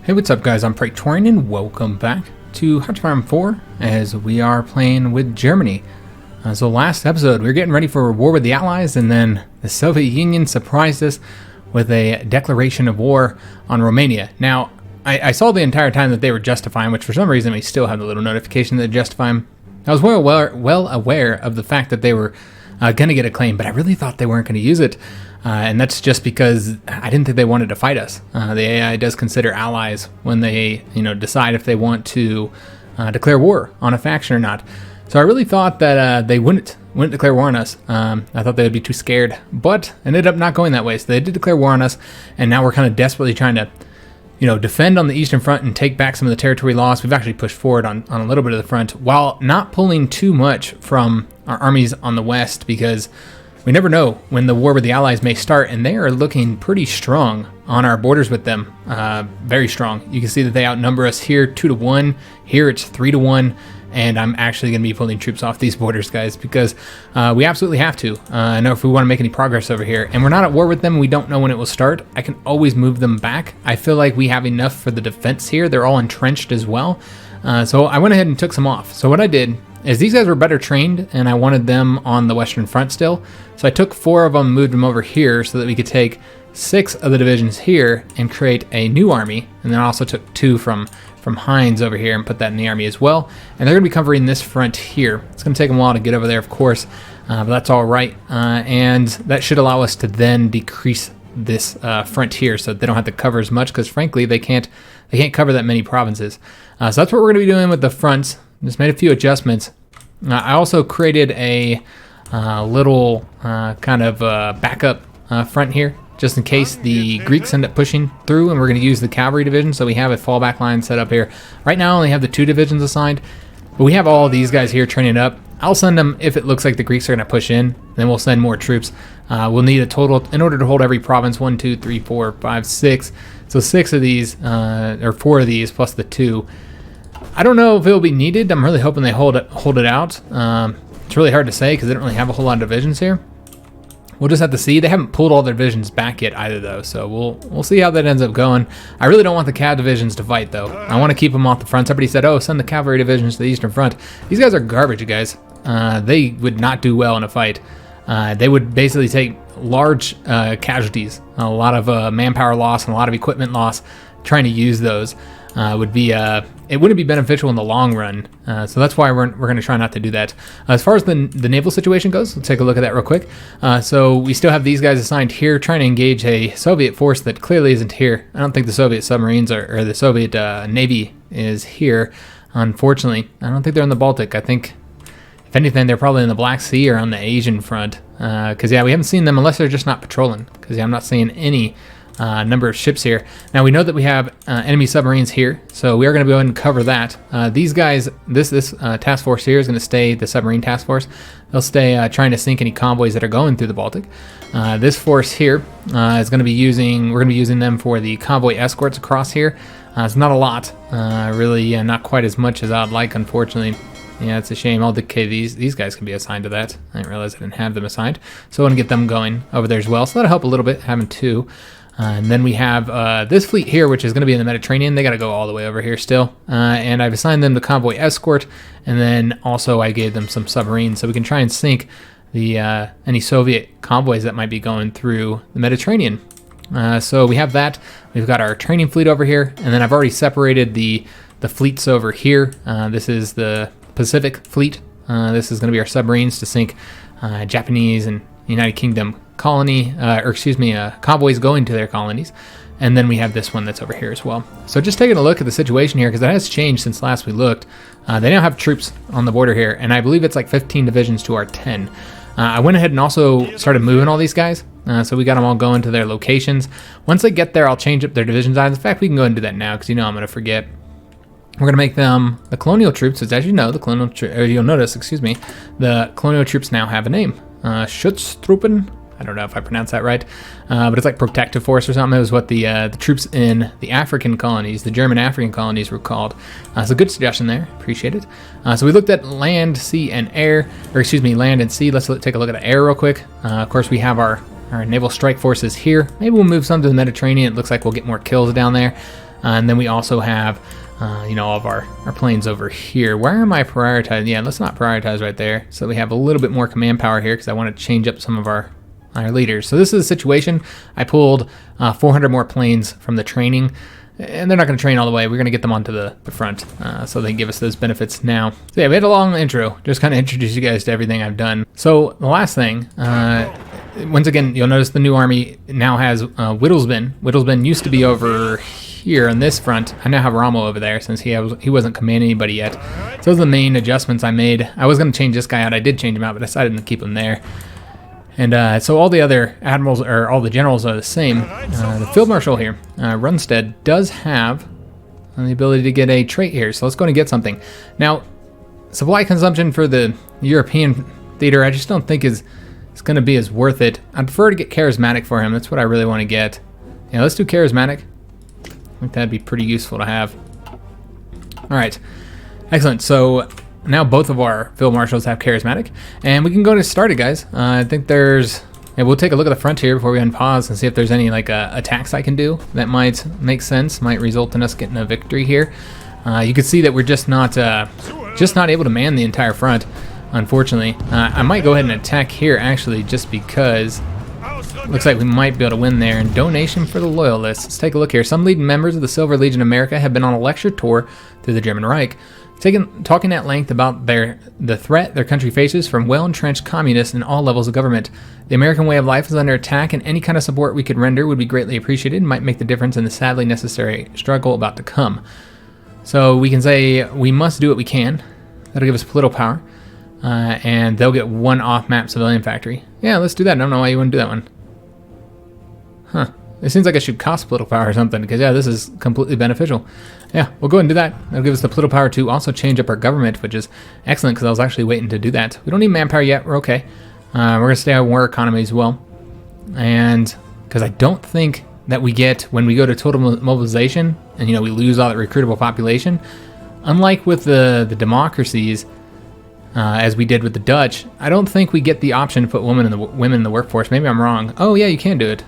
Hey, what's up guys, I'm Praetorian and welcome back to HOI4 as we are playing with Germany. So last episode we were getting ready for a war with the Allies, and then the Soviet Union surprised us with a declaration of war on Romania. Now, I saw the entire time that they were justifying, which for some reason we still have the little notification that justifying. I was well aware of the fact that they were going to get a claim, but I really thought they weren't going to use it. And that's just because I didn't think they wanted to fight us. The AI does consider allies when they, decide if they want to declare war on a faction or not. So I really thought that they wouldn't declare war on us. I thought they would be too scared, but it ended up not going that way. So they did declare war on us, and now we're kind of desperately trying to, defend on the Eastern Front and take back some of the territory lost. We've actually pushed forward on a little bit of the front while not pulling too much from our armies on the West, because we never know when the war with the Allies may start, and they are looking pretty strong on our borders with them. Very strong. You can see that they outnumber us here 2-1. Here it's 3-1, and I'm actually going to be pulling troops off these borders, guys, because we absolutely have to. I know if we want to make any progress over here, and we're not at war with them, we don't know when it will start. I can always move them back. I feel like we have enough for the defense here. They're all entrenched as well. So I went ahead and took some off. So what I did is these guys were better trained, and I wanted them on the Western Front still. So I took 4 of them, moved them over here so that we could take 6 of the divisions here and create a new army. And then I also took 2 from HiJynx over here and put that in the army as well. And they're going to be covering this front here. It's going to take them a while to get over there, of course, but that's all right. And that should allow us to then decrease this front here so they don't have to cover as much, because frankly they can't cover that many provinces. So that's what we're going to be doing with the fronts. Just made a few adjustments. I also created a little kind of backup front here, just in case the Greeks end up pushing through, and we're going to use the cavalry division, so we have a fallback line set up here. Right now I only have the 2 divisions assigned, but we have all these guys here training up. I'll send them if it looks like the Greeks are going to push in, then we'll send more troops. We'll need a total, in order to hold every province, 1, 2, 3, 4, 5, 6. So 6 of these, or 4 of these plus the 2. I don't know if it'll be needed. I'm really hoping they hold it out. It's really hard to say because they don't really have a whole lot of divisions here. We'll just have to see. They haven't pulled all their divisions back yet either, though, so we'll see how that ends up going. I really don't want the cav divisions to fight, though. I want to keep them off the front. Somebody said, oh, send the cavalry divisions to the Eastern Front. These guys are garbage, guys. They would not do well in a fight. They would basically take large casualties, a lot of manpower loss and a lot of equipment loss. Trying to use those would be it wouldn't be beneficial in the long run, so that's why we're going to try not to do that. As far as the naval situation goes, let's take a look at that real quick. So we still have these guys assigned here, trying to engage a Soviet force that clearly isn't here. I don't think the Soviet submarines or the Soviet Navy is here, unfortunately. I don't think they're in the Baltic. I think, if anything, they're probably in the Black Sea or on the Asian front, because we haven't seen them unless they're just not patrolling, because I'm not seeing any number of ships here. Now we know that we have enemy submarines here, so we are going to go ahead and cover that. These guys, this task force here is going to stay the submarine task force. They'll stay trying to sink any convoys that are going through the Baltic. This force here is going to be we're going to be using them for the convoy escorts across here. It's not a lot, really, not quite as much as I'd like, unfortunately. Yeah, it's a shame. I'll decay these guys can be assigned to that. I didn't realize I didn't have them assigned, so I want to get them going over there as well. So that'll help a little bit, having 2. And then we have this fleet here, which is going to be in the Mediterranean. They got to go all the way over here still. And I've assigned them the convoy escort, and then also I gave them some submarines, so we can try and sink the any Soviet convoys that might be going through the Mediterranean. So we have that. We've got our training fleet over here, and then I've already separated the fleets over here. This is the Pacific fleet. This is going to be our submarines to sink Japanese and United Kingdom convoys going to their colonies. And then we have this one that's over here as well. So just taking a look at the situation here, because that has changed since last we looked. They now have troops on the border here, and I believe it's like 15 divisions to our 10. I went ahead and also started moving all these guys, so we got them all going to their locations. Once they get there, I'll change up their division size. In fact, we can go ahead and do that now, because I'm going to forget. We're going to make them the colonial troops, as you know, you'll notice, the colonial troops now have a name. Schutztruppen. I don't know if I pronounced that right, but it's like protective force or something. It was what the troops in the African colonies, the German African colonies, were called. So good suggestion there. Appreciate it. So we looked at land, sea, and air, land and sea. Let's take a look at the air real quick. Of course, we have our naval strike forces here. Maybe we'll move some to the Mediterranean. It looks like we'll get more kills down there. And then we also have, all of our planes over here. Where am I prioritizing? Yeah, let's not prioritize right there. So we have a little bit more command power here because I want to change up some of our leaders. So this is a situation. I pulled 400 more planes from the training, and they're not going to train all the way. We're going to get them onto the front so they can give us those benefits now. So yeah, we had a long intro, just kind of introduce you guys to everything I've done. So the last thing, once again, you'll notice the new army now has Whittlesbin. Whittlesbin used to be over here on this front. I now have Rommel over there since he wasn't commanding anybody yet. So those are the main adjustments I made. I was going to change this guy out. I did change him out, but I decided to keep him there. And so all the other admirals, or all the generals, are the same. The field marshal here, Runstead, does have the ability to get a trait here. So let's go and get something. Now, supply consumption for the European theater, I just don't think is going to be as worth it. I'd prefer to get charismatic for him. That's what I really want to get. Yeah, let's do charismatic. I think that'd be pretty useful to have. All right, excellent. So now both of our field marshals have charismatic, and we can go to start it, guys. I think there's, we'll take a look at the front here before we unpause and see if there's any attacks I can do that might make sense, might result in us getting a victory here. You can see that we're just not able to man the entire front, unfortunately. I might go ahead and attack here actually, just because looks like we might be able to win there. And donation for the loyalists. Let's take a look here. Some leading members of the Silver Legion America have been on a lecture tour through the German Reich, talking at length about the threat their country faces from well-entrenched communists in all levels of government. The American way of life is under attack, and any kind of support we could render would be greatly appreciated and might make the difference in the sadly necessary struggle about to come. So we can say we must do what we can. That'll give us political power, and they'll get one off-map civilian factory. Yeah, let's do that. I don't know why you wouldn't do that one. Huh. It seems like it should cost political power or something, because yeah, this is completely beneficial. Yeah, we'll go ahead and do that. That'll give us the political power to also change up our government, which is excellent, because I was actually waiting to do that. We don't need manpower yet. We're okay. We're going to stay on war economy as well. And because I don't think that we get, when we go to total mobilization, and we lose all that recruitable population, unlike with the democracies, as we did with the Dutch, I don't think we get the option to put women in the workforce. Maybe I'm wrong. Oh yeah, you can do it.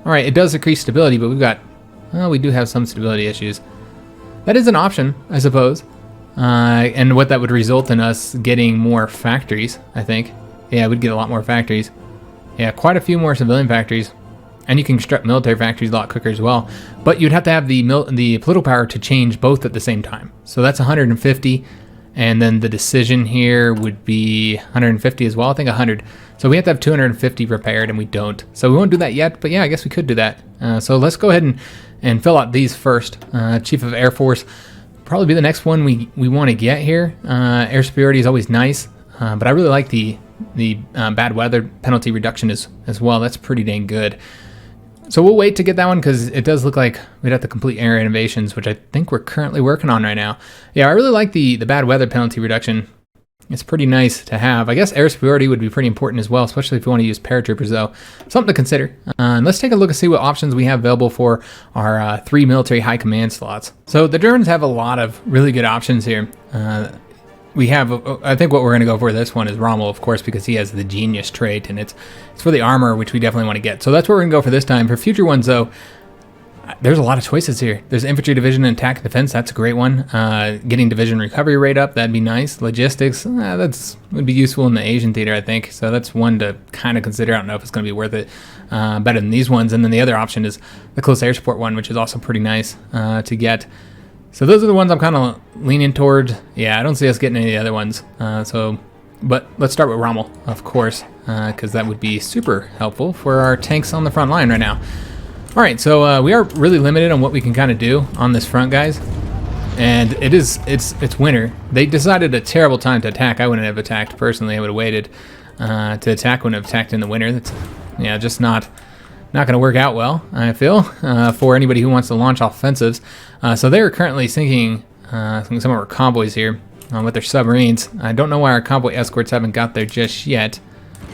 All right, it does increase stability, but we do have some stability issues. That is an option, I suppose. And what that would result in us getting more factories, I think. Yeah, we'd get a lot more factories. Yeah, quite a few more civilian factories. And you can construct military factories a lot quicker as well. But you'd have to have the political power to change both at the same time. So that's 150. And then the decision here would be 150 as well. I think 100. So we have to have 250 prepared, and we don't. So we won't do that yet, but yeah, I guess we could do that. So let's go ahead and fill out these first. Chief of Air Force, probably be the next one we want to get here. Air superiority is always nice, but I really like the bad weather penalty reduction as well. That's pretty dang good. So we'll wait to get that one, because it does look like we'd have to complete air innovations, which I think we're currently working on right now. Yeah, I really like the bad weather penalty reduction. It's pretty nice to have. I guess air superiority would be pretty important as well, especially if you want to use paratroopers, though. Something to consider. And let's take a look and see what options we have available for our 3 military high command slots. So the Germans have a lot of really good options here. We have, I think what we're going to go for this one is Rommel, of course, because he has the genius trait, and it's for the armor, which we definitely want to get. So that's what we're going to go for this time. For future ones, though, there's a lot of choices here. There's infantry division and attack and defense. That's a great one. Getting division recovery rate up, that'd be nice. Logistics, would be useful in the Asian theater, I think. So that's one to kind of consider. I don't know if it's going to be worth it. Better than these ones. And then the other option is the close air support one, which is also pretty nice to get. So those are the ones I'm kind of leaning toward. Yeah, I don't see us getting any of the other ones. But let's start with Rommel, of course, because that would be super helpful for our tanks on the front line right now. All right, so we are really limited on what we can kind of do on this front, guys. And it's winter. They decided a terrible time to attack. I wouldn't have attacked personally. I would have waited to attack. Wouldn't have attacked in the winter. That's just not going to work out well, I feel, for anybody who wants to launch offensives. So they're currently sinking some of our convoys here with their submarines. I don't know why our convoy escorts haven't got there just yet.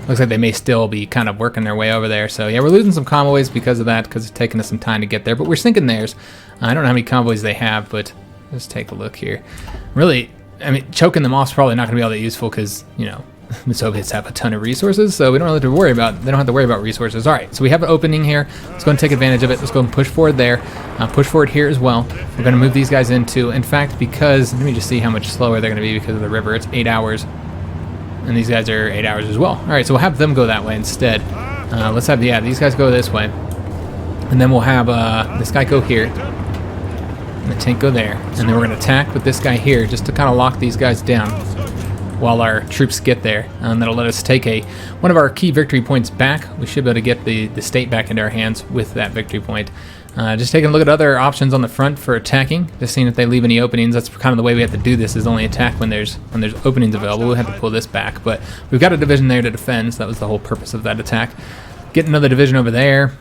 Looks like they may still be kind of working their way over there. So yeah, we're losing some convoys because of that, because it's taking us some time to get there. But we're sinking theirs. I don't know how many convoys they have, but let's take a look here. Really, I mean, choking them off is probably not going to be all that useful, because, the Soviets have a ton of resources, so we don't really have to worry about, they don't have to worry about resources. All right, so we have an opening here. Let's go and take advantage of it. Let's go and push forward there. Push forward here as well. We're going to move these guys into, in fact, because, let me just see how much slower they're going to be because of the river. It's 8 hours, and these guys are 8 hours as well. All right, so we'll have them go that way instead. Let's have, yeah, these guys go this way. And then we'll have this guy go here. And the tank go there. And then we're going to attack with this guy here just to kind of lock these guys down while our troops get there. And that'll let us take one of our key victory points back. We should be able to get the state back into our hands with that victory point. Just taking a look at other options on the front for attacking, just seeing if they leave any openings. That's kind of the way we have to do this, is only attack when there's openings available. We'll have to pull this back, but we've got a division there to defend, so that was the whole purpose of that attack. Get another division over there.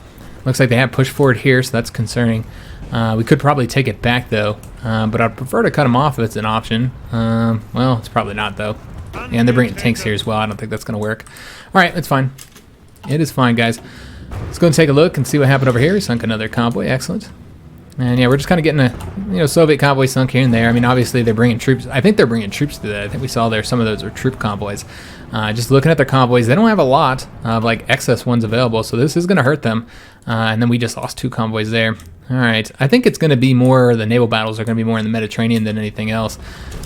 Looks like they have pushed forward here, so that's concerning. We could probably take it back though, but I'd prefer to cut them off if it's an option. Well, it's probably not though. And they're bringing tanks here as well. I don't think that's going to work. All right, it's fine. It is fine, guys. Let's go and take a look and see what happened over here. We sunk another convoy. Excellent. And yeah, we're just kind of getting a Soviet convoy sunk here and there. I mean, obviously they're bringing troops. I think they're bringing troops to that. I think we saw there some of those are troop convoys. Just looking at their convoys, they don't have a lot of like excess ones available, so this is going to hurt them. And then we just lost 2 convoys there. All right, I think it's going to be more, the naval battles are going to be more in the Mediterranean than anything else,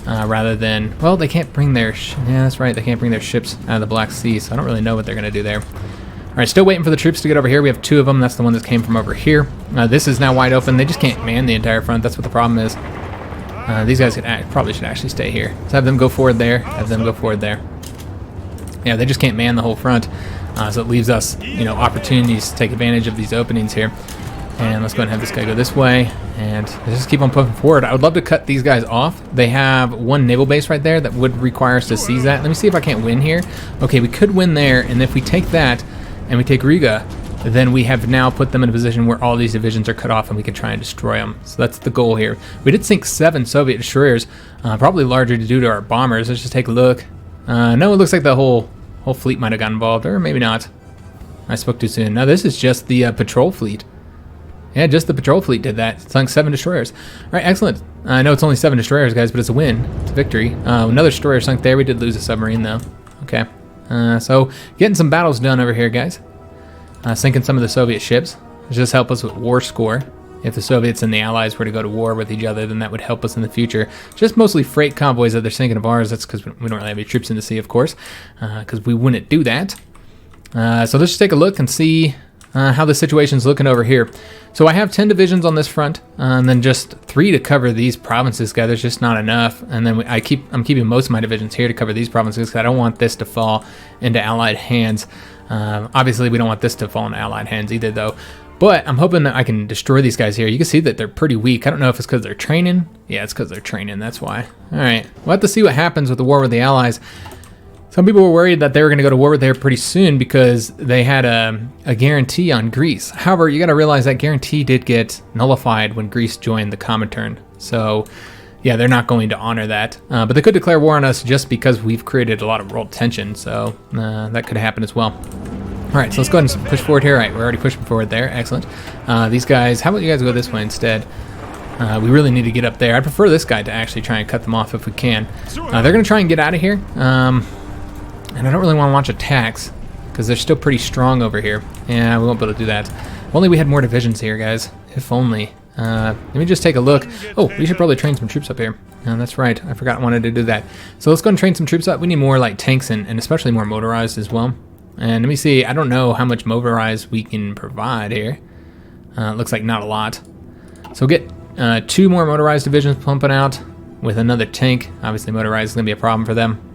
rather than, well, they can't bring their, yeah, that's right, they can't bring their ships out of the Black Sea, so I don't really know what they're going to do there. All right, still waiting for the troops to get over here. We have 2 of them. That's the one that came from over here. This is now wide open. They just can't man the entire front. That's what the problem is. These guys probably should actually stay here. Let's have them go forward there. Have them go forward there. Yeah, they just can't man the whole front. So it leaves us, opportunities to take advantage of these openings here. And let's go ahead and have this guy go this way. And let's just keep on pushing forward. I would love to cut these guys off. They have 1 naval base right there that would require us to seize that. Let me see if I can't win here. Okay, we could win there. And if we take that and we take Riga, then we have now put them in a position where all these divisions are cut off and we can try and destroy them. So that's the goal here. We did sink 7 Soviet destroyers, probably largely due to our bombers. Let's just take a look. No, it looks like the whole fleet might have gotten involved, or maybe not. I spoke too soon. No, this is just the patrol fleet. Yeah, just the patrol fleet did that. It sunk 7 destroyers. All right, excellent. I know it's only 7 destroyers, guys, but it's a win. It's a victory. Another destroyer sunk there. We did lose a submarine, though. Okay. So getting some battles done over here, guys. Sinking some of the Soviet ships. This just help us with war score. If the Soviets and the Allies were to go to war with each other, then that would help us in the future. Just mostly freight convoys that they're sinking of ours. That's because we don't really have any troops in the sea, of course, because we wouldn't do that. So let's just take a look and see how the situation's looking over here. So I have 10 divisions on this front, and then just 3 to cover these provinces, guys. There's just not enough. And then I'm keeping most of my divisions here to cover these provinces because I don't want this to fall into Allied hands. Obviously, we don't want this to fall into Allied hands either, though. But I'm hoping that I can destroy these guys here. You can see that they're pretty weak. I don't know if it's because they're training. Yeah, it's because they're training. That's why. All right. We'll have to see what happens with the war with the Allies. Some people were worried that they were going to go to war with there pretty soon because they had a guarantee on Greece. However, you got to realize that guarantee did get nullified when Greece joined the Comintern. So, yeah, they're not going to honor that. But they could declare war on us just because we've created a lot of world tension. So that could happen as well. All right, so let's go ahead and push forward here. All right, we're already pushing forward there. Excellent. These guys, how about you guys go this way instead? We really need to get up there. I prefer this guy to actually try and cut them off if we can. They're going to try and get out of here. And I don't really want to launch attacks because they're still pretty strong over here. Yeah, we won't be able to do that. If only we had more divisions here, guys. If only. Let me just take a look. Oh, we should probably train some troops up here. That's right. I forgot I wanted to do that. So let's go and train some troops up. We need more like tanks and especially more motorized as well. And let me see. I don't know how much motorized we can provide here. Looks like not a lot. So get 2 more motorized divisions pumping out with another tank. Obviously, motorized is going to be a problem for them.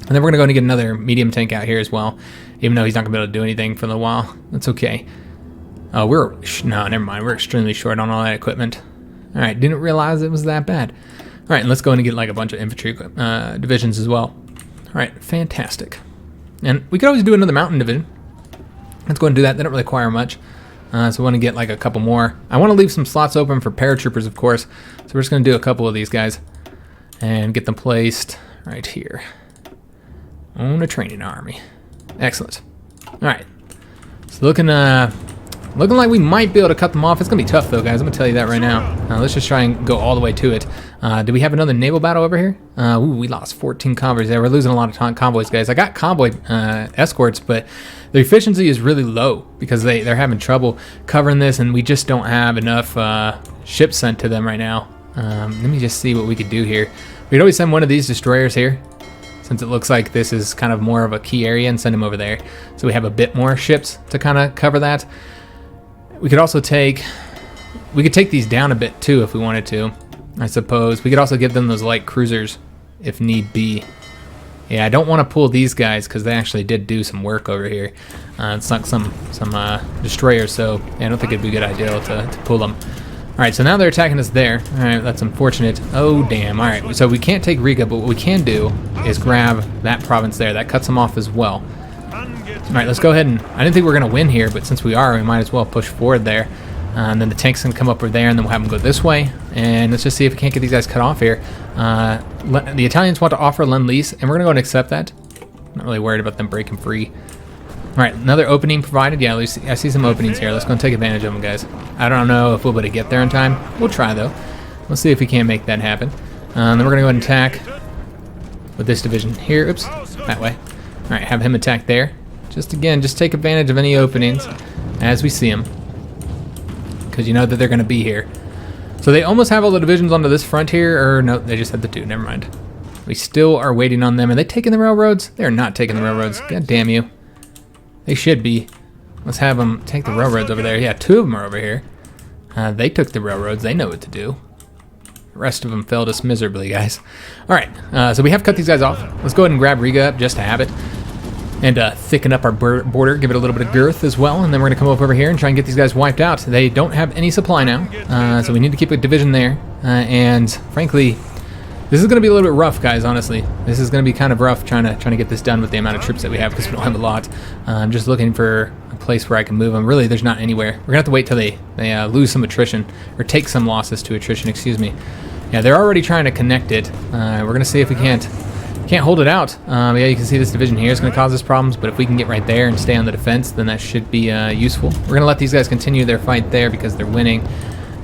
And then we're going to go and get another medium tank out here as well, even though he's not going to be able to do anything for a little while. That's okay. No, never mind. We're extremely short on all that equipment. All right, didn't realize it was that bad. All right, and let's go in and get like a bunch of infantry divisions as well. All right, fantastic. And we could always do another mountain division. Let's go and do that. They don't really require much. So we want to get like a couple more. I want to leave some slots open for paratroopers, of course. So we're just going to do a couple of these guys and get them placed right here. On a training army. Excellent. All right. So looking Looking like we might be able to cut them off. It's going to be tough, though, guys. I'm going to tell you that right now. Let's just try and go all the way to it. Do we have another naval battle over here? Ooh, we lost 14 convoys there. We're losing a lot of convoys, guys. I got convoy escorts, but their efficiency is really low because they're having trouble covering this, and we just don't have enough ships sent to them right now. Let me just see what we could do here. We could always send one of these destroyers here, since it looks like this is kind of more of a key area, and send them over there. So we have a bit more ships to kind of cover that. We could also take these down a bit too if we wanted to, I suppose. We could also give them those light cruisers if need be. Yeah, I don't want to pull these guys because they actually did do some work over here. It's not some destroyers, so yeah, I don't think it'd be a good idea to pull them. All right, so now they're attacking us there. All right, that's unfortunate. Oh, damn. All right, so we can't take Riga, but what we can do is grab that province there. That cuts them off as well. All right, let's go ahead and... I didn't think we were going to win here, but since we are, we might as well push forward there. And then the tank's going to come up over there, and then we'll have them go this way. And let's just see if we can't get these guys cut off here. The Italians want to offer Lend-Lease, and we're going to go and accept that. Not really worried about them breaking free. All right, another opening provided. Yeah, I see some openings here. Let's go and take advantage of them, guys. I don't know if we'll be able to get there in time. We'll try, though. Let's see if we can make that happen. Then we're going to go ahead and attack with this division here. Oops, that way. All right, have him attack there. Just take advantage of any openings as we see them, because you know that they're going to be here. So they almost have all the divisions onto this front here, or no, they just had the two. Never mind. We still are waiting on them. Are they taking the railroads? They're not taking the railroads. God damn you. They should be. Let's have them take the railroads over there. Yeah, two of them are over here. They took the railroads. They know what to do. The rest of them failed us miserably, guys. All right, so we have cut these guys off. Let's go ahead and grab Riga up just to have it. And thicken up our border, give it a little bit of girth as well, and then we're going to come over here and try and get these guys wiped out. They don't have any supply now, so we need to keep a division there. And frankly, this is going to be a little bit rough, guys, honestly. This is going to be kind of rough trying to get this done with the amount of troops that we have, because we don't have a lot. I'm just looking for a place where I can move them. Really, there's not anywhere. We're going to have to wait till they lose some attrition, or take some losses to attrition, excuse me. Yeah, they're already trying to connect it. We're going to see if we can't hold it out. Yeah, you can see this division here is going to cause us problems, but if we can get right there and stay on the defense, then that should be useful. We're going to let these guys continue their fight there because they're winning,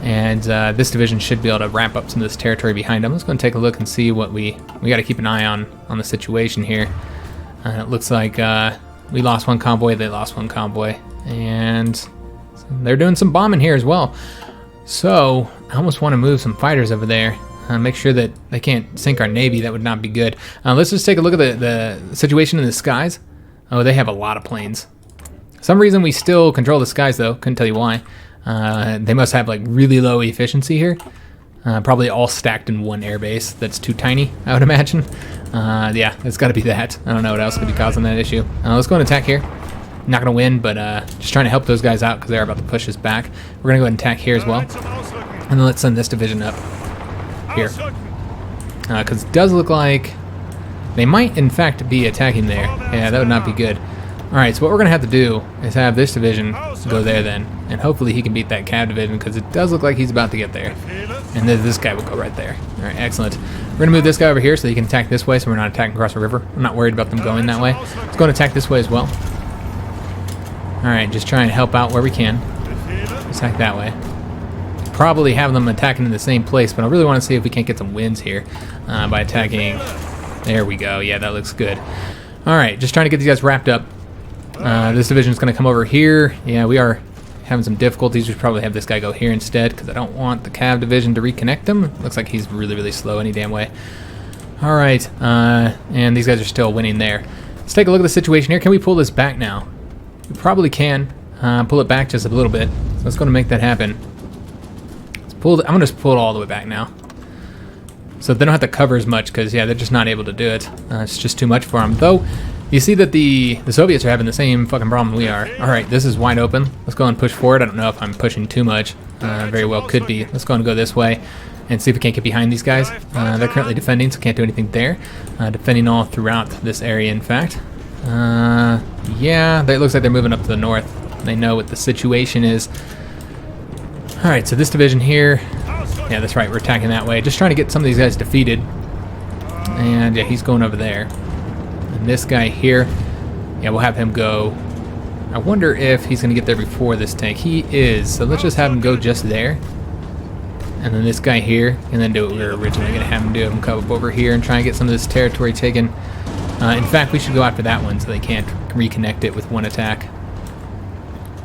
and this division should be able to wrap up some of this territory behind them. Let's go and take a look and see what we got to keep an eye on the situation here. It looks like we lost one convoy, they lost one convoy, and they're doing some bombing here as well. So I almost want to move some fighters over there. Make sure that they can't sink our navy. That would not be good. Let's just take a look at the situation in the skies. Oh, they have a lot of planes. For some reason we still control the skies, though. Couldn't tell you why. They must have like really low efficiency here. Probably all stacked in one airbase that's too tiny, I would imagine. Yeah, it's got to be that. I don't know what else could be causing that issue. Let's go and attack here. Not going to win, but just trying to help those guys out because they're about to push us back. We're going to go ahead and attack here as well. And then let's send this division up here, because it does look like they might in fact be attacking there. Yeah, that would not be good. Alright, so what we're gonna have to do is have this division go there then, and hopefully he can beat that Cav division, because it does look like he's about to get there, and then this guy will go right there. Alright, excellent. We're gonna move this guy over here so he can attack this way, so we're not attacking across the river. I'm not worried about them going that way. Let's go and attack this way as well. Alright, just try and help out where we can. Attack that way. Probably have them attacking in the same place, but I really want to see if we can't get some wins here by attacking. There we go. Yeah, that looks good. All right, just trying to get these guys wrapped up. This division is going to come over here. Yeah, we are having some difficulties. We should probably have this guy go here instead, because I don't want the Cav division to reconnect him. Looks like he's really, really slow any damn way. All right, and these guys are still winning there. Let's take a look at the situation here. Can we pull this back now? We probably can pull it back just a little bit. So let's go and make that happen. I'm gonna just pull it all the way back now, so they don't have to cover as much, because yeah, they're just not able to do it. It's just too much for them. Though you see that the Soviets are having the same fucking problem we are. All right, this is wide open. Let's go and push forward. I don't know if I'm pushing too much. Very well could be. Let's go and go this way and see if we can't get behind these guys. They're currently defending, so can't do anything there. Defending all throughout this area, in fact. Yeah, it looks like they're moving up to the north. They know what the situation is. Alright, so this division here, yeah, that's right, we're attacking that way. Just trying to get some of these guys defeated. And yeah, he's going over there. And this guy here, yeah, we'll have him go I wonder if he's going to get there before this tank. He is, so let's just have him go just there. And then this guy here, and then do what we were originally going to have him do. Have him come up over here and try and get some of this territory taken. In fact, we should go after that one so they can't reconnect it with one attack.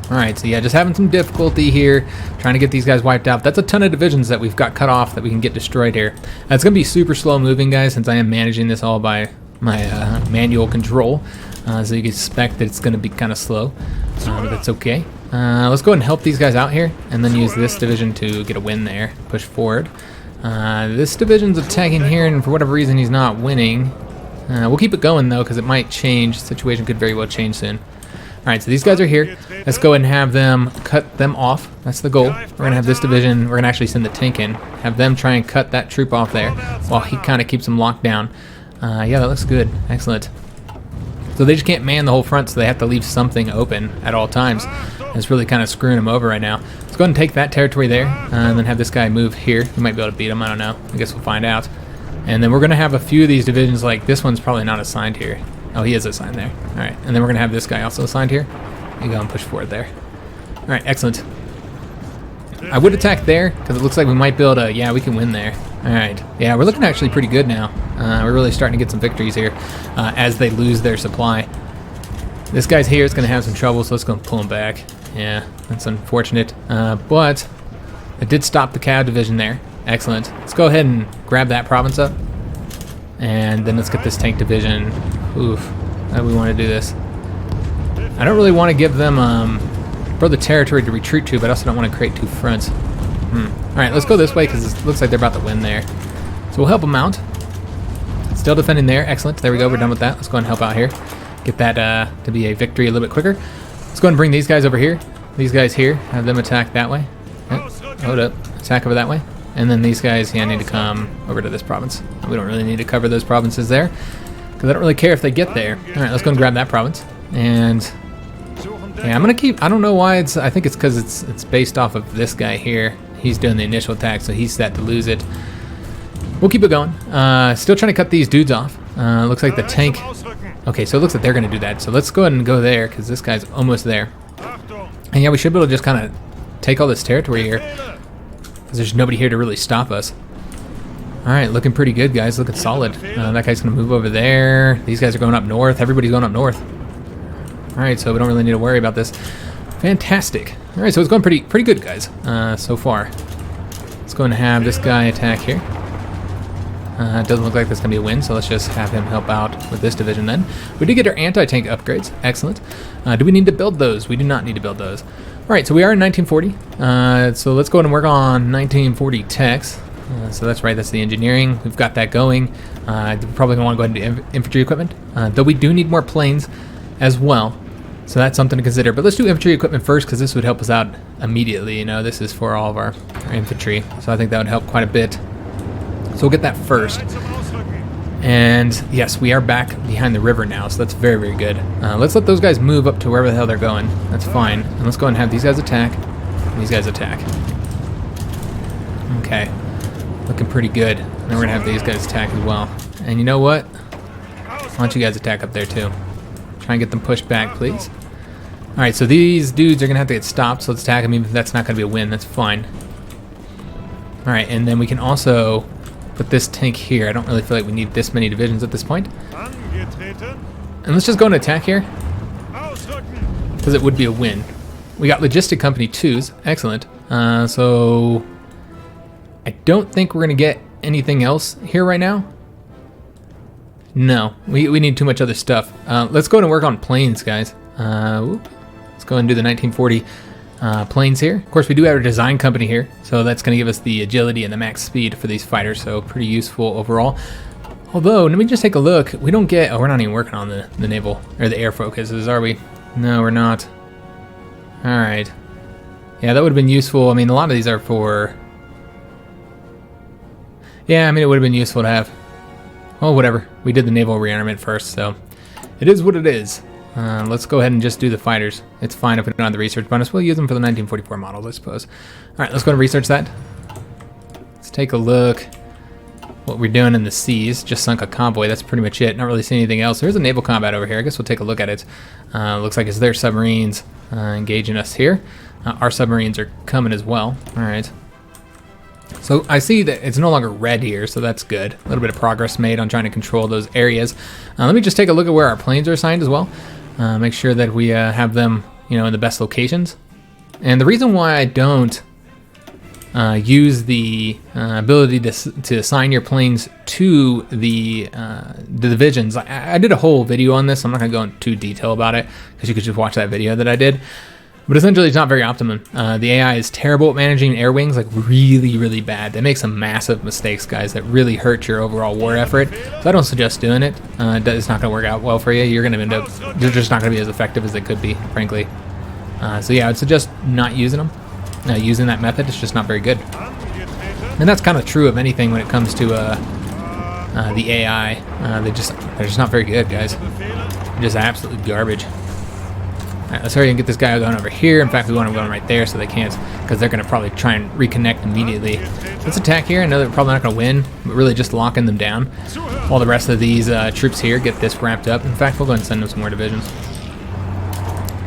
Alright, so yeah, just having some difficulty here, trying to get these guys wiped out. That's a ton of divisions that we've got cut off that we can get destroyed here. It's going to be super slow moving, guys, since I am managing this all by my manual control. So you can expect that it's going to be kind of slow, but that's okay. Let's go ahead and help these guys out here, and then use this division to get a win there, push forward. This division's attacking here, and for whatever reason he's not winning. We'll keep it going though, because it might change. The situation could very well change soon. Alright, so these guys are here. Let's go ahead and have them cut them off. That's the goal. We're going to have this division, we're going to actually send the tank in, have them try and cut that troop off there, while he kind of keeps them locked down. Yeah, that looks good. Excellent. So they just can't man the whole front, so they have to leave something open at all times. It's really kind of screwing them over right now. Let's go ahead and take that territory there, and then have this guy move here. We might be able to beat him, I don't know. I guess we'll find out. And then we're going to have a few of these divisions, like this one's probably not assigned here. Oh, he is assigned there. Alright, and then we're going to have this guy also assigned here. You go and push forward there. Alright, excellent. I would attack there, because it looks like we might be able to, yeah, we can win there. Alright, yeah, we're looking actually pretty good now. We're really starting to get some victories here as they lose their supply. This guy's here is going to have some trouble, so let's go and pull him back. Yeah, that's unfortunate. But it did stop the Cav division there. Excellent. Let's go ahead and grab that province up. And then let's get this tank division. Oof, how do we want to do this? I don't really want to give them further territory to retreat to, but I also don't want to create two fronts. Alright, let's go this way because it looks like they're about to win there. So we'll help them out. Still defending there. Excellent. There we go. We're done with that. Let's go ahead and help out here. Get that to be a victory a little bit quicker. Let's go ahead and bring these guys over here. These guys here. Have them attack that way. Hold up. Attack over that way. And then these guys, yeah, need to come over to this province. We don't really need to cover those provinces there, because I don't really care if they get there. Alright, let's go and grab that province. And yeah, I'm gonna keep, I don't know why I think it's because it's based off of this guy here. He's doing the initial attack, so he's set to lose it. We'll keep it going. Still trying to cut these dudes off. Looks like the tank, okay, so it looks like they're gonna do that. So let's go ahead and go there, because this guy's almost there. And yeah, we should be able to just kind of take all this territory here, because there's nobody here to really stop us. Alright, looking pretty good, guys. Looking solid. That guy's going to move over there. These guys are going up north. Everybody's going up north. Alright, so we don't really need to worry about this. Fantastic. Alright, so it's going pretty good, guys, so far. Let's go and have this guy attack here. It doesn't look like that's going to be a win, so let's just have him help out with this division then. We did get our anti-tank upgrades. Excellent. Do we need to build those? We do not need to build those. Alright, so we are in 1940. So let's go ahead and work on 1940 techs. So that's right, that's the engineering. We've got that going. We're probably going to want to go ahead and do infantry equipment. Though we do need more planes as well. So that's something to consider. But let's do infantry equipment first, because this would help us out immediately. You know, this is for all of our infantry. So I think that would help quite a bit. So we'll get that first. And yes, we are back behind the river now, so that's very, very good. Let's let those guys move up to wherever the hell they're going. That's fine. And let's go ahead and have these guys attack. And these guys attack. Okay. Looking pretty good. And then we're going to have these guys attack as well. And you know what? Why don't you guys attack up there too? Try and get them pushed back, please. Alright, so these dudes are going to have to get stopped, so let's attack them even if that's not going to be a win. That's fine. Alright, and then we can also put this tank here. I don't really feel like we need this many divisions at this point. And let's just go and attack here, because it would be a win. We got Logistic Company 2s. Excellent. So I don't think we're going to get anything else here right now. No, we need too much other stuff. Let's go ahead and work on planes, guys. Let's go and do the 1940 planes here. Of course, we do have a design company here, so that's going to give us the agility and the max speed for these fighters, so pretty useful overall. Although, let me just take a look. We don't get... Oh, we're not even working on the naval, or the air focuses, are we? No, we're not. Alright. Yeah, that would have been useful. I mean, a lot of these are for... Yeah, I mean, it would have been useful to have. Oh, whatever. We did the naval rearmament first, so it is what it is. Let's go ahead and just do the fighters. It's fine if we don't have the research bonus. We'll use them for the 1944 models, I suppose. Alright, let's go and research that. Let's take a look. what we're doing in the seas. Just sunk a convoy. That's pretty much it. Not really seeing anything else. There's a naval combat over here. I guess we'll take a look at it. Looks like it's their submarines engaging us here. Our submarines are coming as well. All right. So I see that it's no longer red here, so that's good. A little bit of progress made on trying to control those areas. Let me just take a look at where our planes are assigned as well. Make sure that we have them, in the best locations. And the reason why I don't use the ability to assign your planes to the divisions. I did a whole video on this. I'm not going to go into too detail about it because you could just watch that video that I did. But essentially, it's not very optimum. The AI is terrible at managing air wings, like really, really bad. They make some massive mistakes, guys, that really hurt your overall war effort. So I don't suggest doing it. It's not going to work out well for you. You're going to end up, they're just not going to be as effective as they could be, frankly. So yeah, I would suggest not using them. Using that method, it's just not very good. And that's kind of true of anything when it comes to the AI. They're just not very good, guys. They're just absolutely garbage. All right, let's hurry and get this guy going over here. In fact, we want him going right there so they can't, because they're going to probably try and reconnect immediately. Let's attack here. I know they're probably not going to win, but really just locking them down while the rest of these troops here get this wrapped up. In fact, we'll go ahead and send them some more divisions.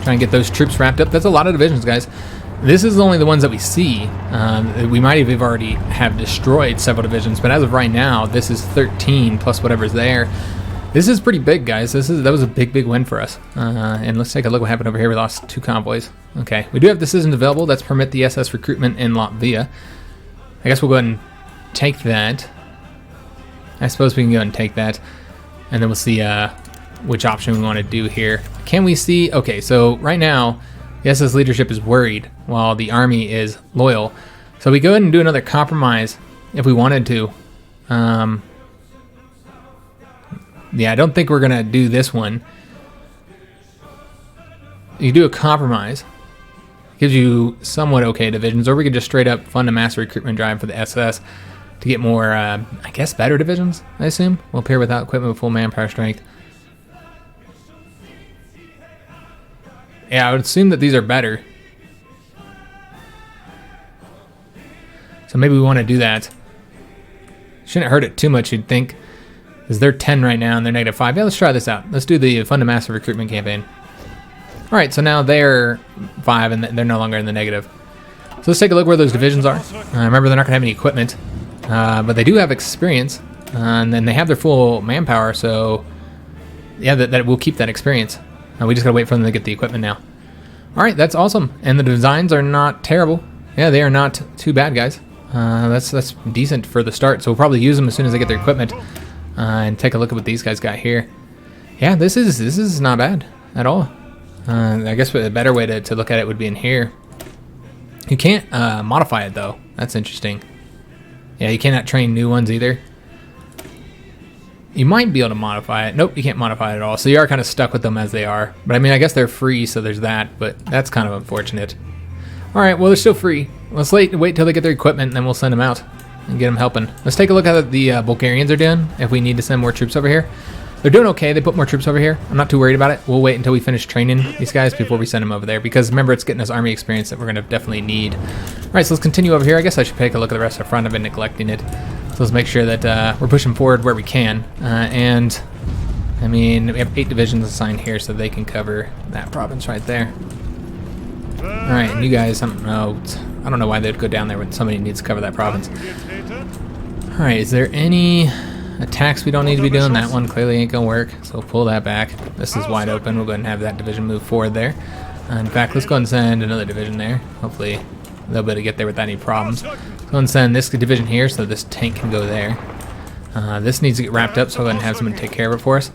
Try and get those troops wrapped up. That's a lot of divisions, guys. This is only the ones that we see. We might have already have destroyed several divisions, but as of right now, this is 13 plus whatever's there. This is pretty big, guys. That was a big win for us. And let's take a look what happened over here. We lost 2 convoys. Okay, we do have decisions available. Let's permit the SS recruitment in Latvia. I guess we'll go ahead and take that. I suppose we can go ahead and take that, and then we'll see which option we want to do here. Can we see? Okay, so right now, the SS leadership is worried while the army is loyal. So we go ahead and do another compromise if we wanted to. Yeah, I don't think we're going to do this one. You do a compromise. Gives you somewhat okay divisions, or we could just straight up fund a mass recruitment drive for the SS to get more, I guess, better divisions, I assume. Will appear without equipment with full manpower strength. Yeah, I would assume that these are better. So maybe we want to do that. Shouldn't hurt it too much, you'd think. Because they're 10 right now and they're -5. Yeah, let's try this out. Let's do the fund a massive recruitment campaign. All right, so now they're 5 and they're no longer in the negative. So let's take a look where those divisions are. Remember, they're not going to have any equipment, but they do have experience, and then they have their full manpower. So yeah, that will keep that experience. We just got to wait for them to get the equipment now. All right, that's awesome. And the designs are not terrible. Yeah, they are not too bad, guys. That's decent for the start. So we'll probably use them as soon as they get their equipment. And take a look at what these guys got here. Yeah, this is not bad at all. I guess a better way to look at it would be in here. You can't modify it though. That's interesting. Yeah, you cannot train new ones either. You might be able to modify it. Nope, you can't modify it at all. So you are kind of stuck with them as they are. But I mean, I guess they're free, so there's that. But that's kind of unfortunate. All right, well, they're still free. Let's wait till they get their equipment, and then we'll send them out and get them helping. Let's take a look at how the Bulgarians are doing, if we need to send more troops over here. They're doing okay. They put more troops over here. I'm not too worried about it. We'll wait until we finish training these guys before we send them over there, because remember, it's getting us army experience that we're going to definitely need. All right, so let's continue over here. I guess I should take a look at the rest of the front. I've been neglecting it. So let's make sure that we're pushing forward where we can. And, I mean, we have 8 divisions assigned here, so they can cover that province right there. All right, and you guys, I don't know why they'd go down there when somebody needs to cover that province. All right, is there any attacks we don't need to be doing? That one clearly ain't gonna work, so we'll pull that back. This is wide open. We'll go ahead and have that division move forward there. In fact, let's go ahead and send another division there. Hopefully they'll be able to get there without any problems. Let's go ahead and send this division here so this tank can go there. This needs to get wrapped up, so we'll go ahead and have someone take care of it for us.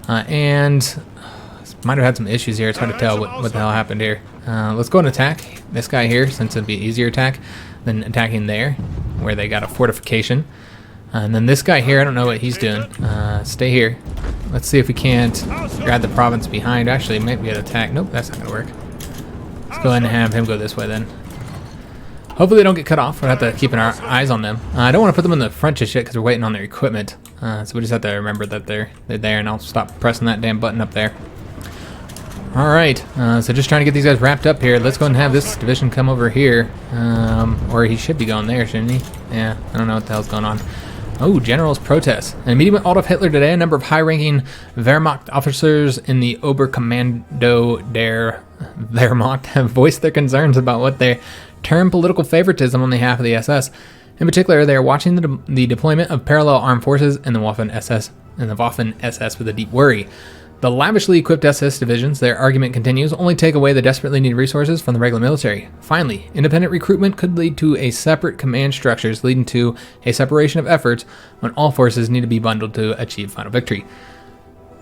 And might have had some issues here. It's hard to tell what the hell happened here. Let's go and attack this guy here, since it'd be an easier attack than attacking there, where they got a fortification. And then this guy here, I don't know what he's doing. Stay here. Let's see if we can't grab the province behind. Actually, it might be an attack. Nope, that's not going to work. Let's go ahead and have him go this way then. Hopefully they don't get cut off. We'll have to keep our eyes on them. I don't want to put them in the front just yet because we're waiting on their equipment. So we just have to remember that they're there, and I'll stop pressing that damn button up there. Alright, so just trying to get these guys wrapped up here. Let's go and have this division come over here. Or he should be going there, shouldn't he? Yeah, I don't know what the hell's going on. Oh, generals protest. In a meeting with Adolf Hitler today, a number of high-ranking Wehrmacht officers in the Oberkommando der Wehrmacht have voiced their concerns about what they term political favoritism on behalf of the SS. In particular, they are watching the deployment of parallel armed forces in the Waffen-SS with a deep worry. The lavishly equipped SS divisions, their argument continues, only take away the desperately needed resources from the regular military. Finally, independent recruitment could lead to a separate command structures, leading to a separation of efforts when all forces need to be bundled to achieve final victory.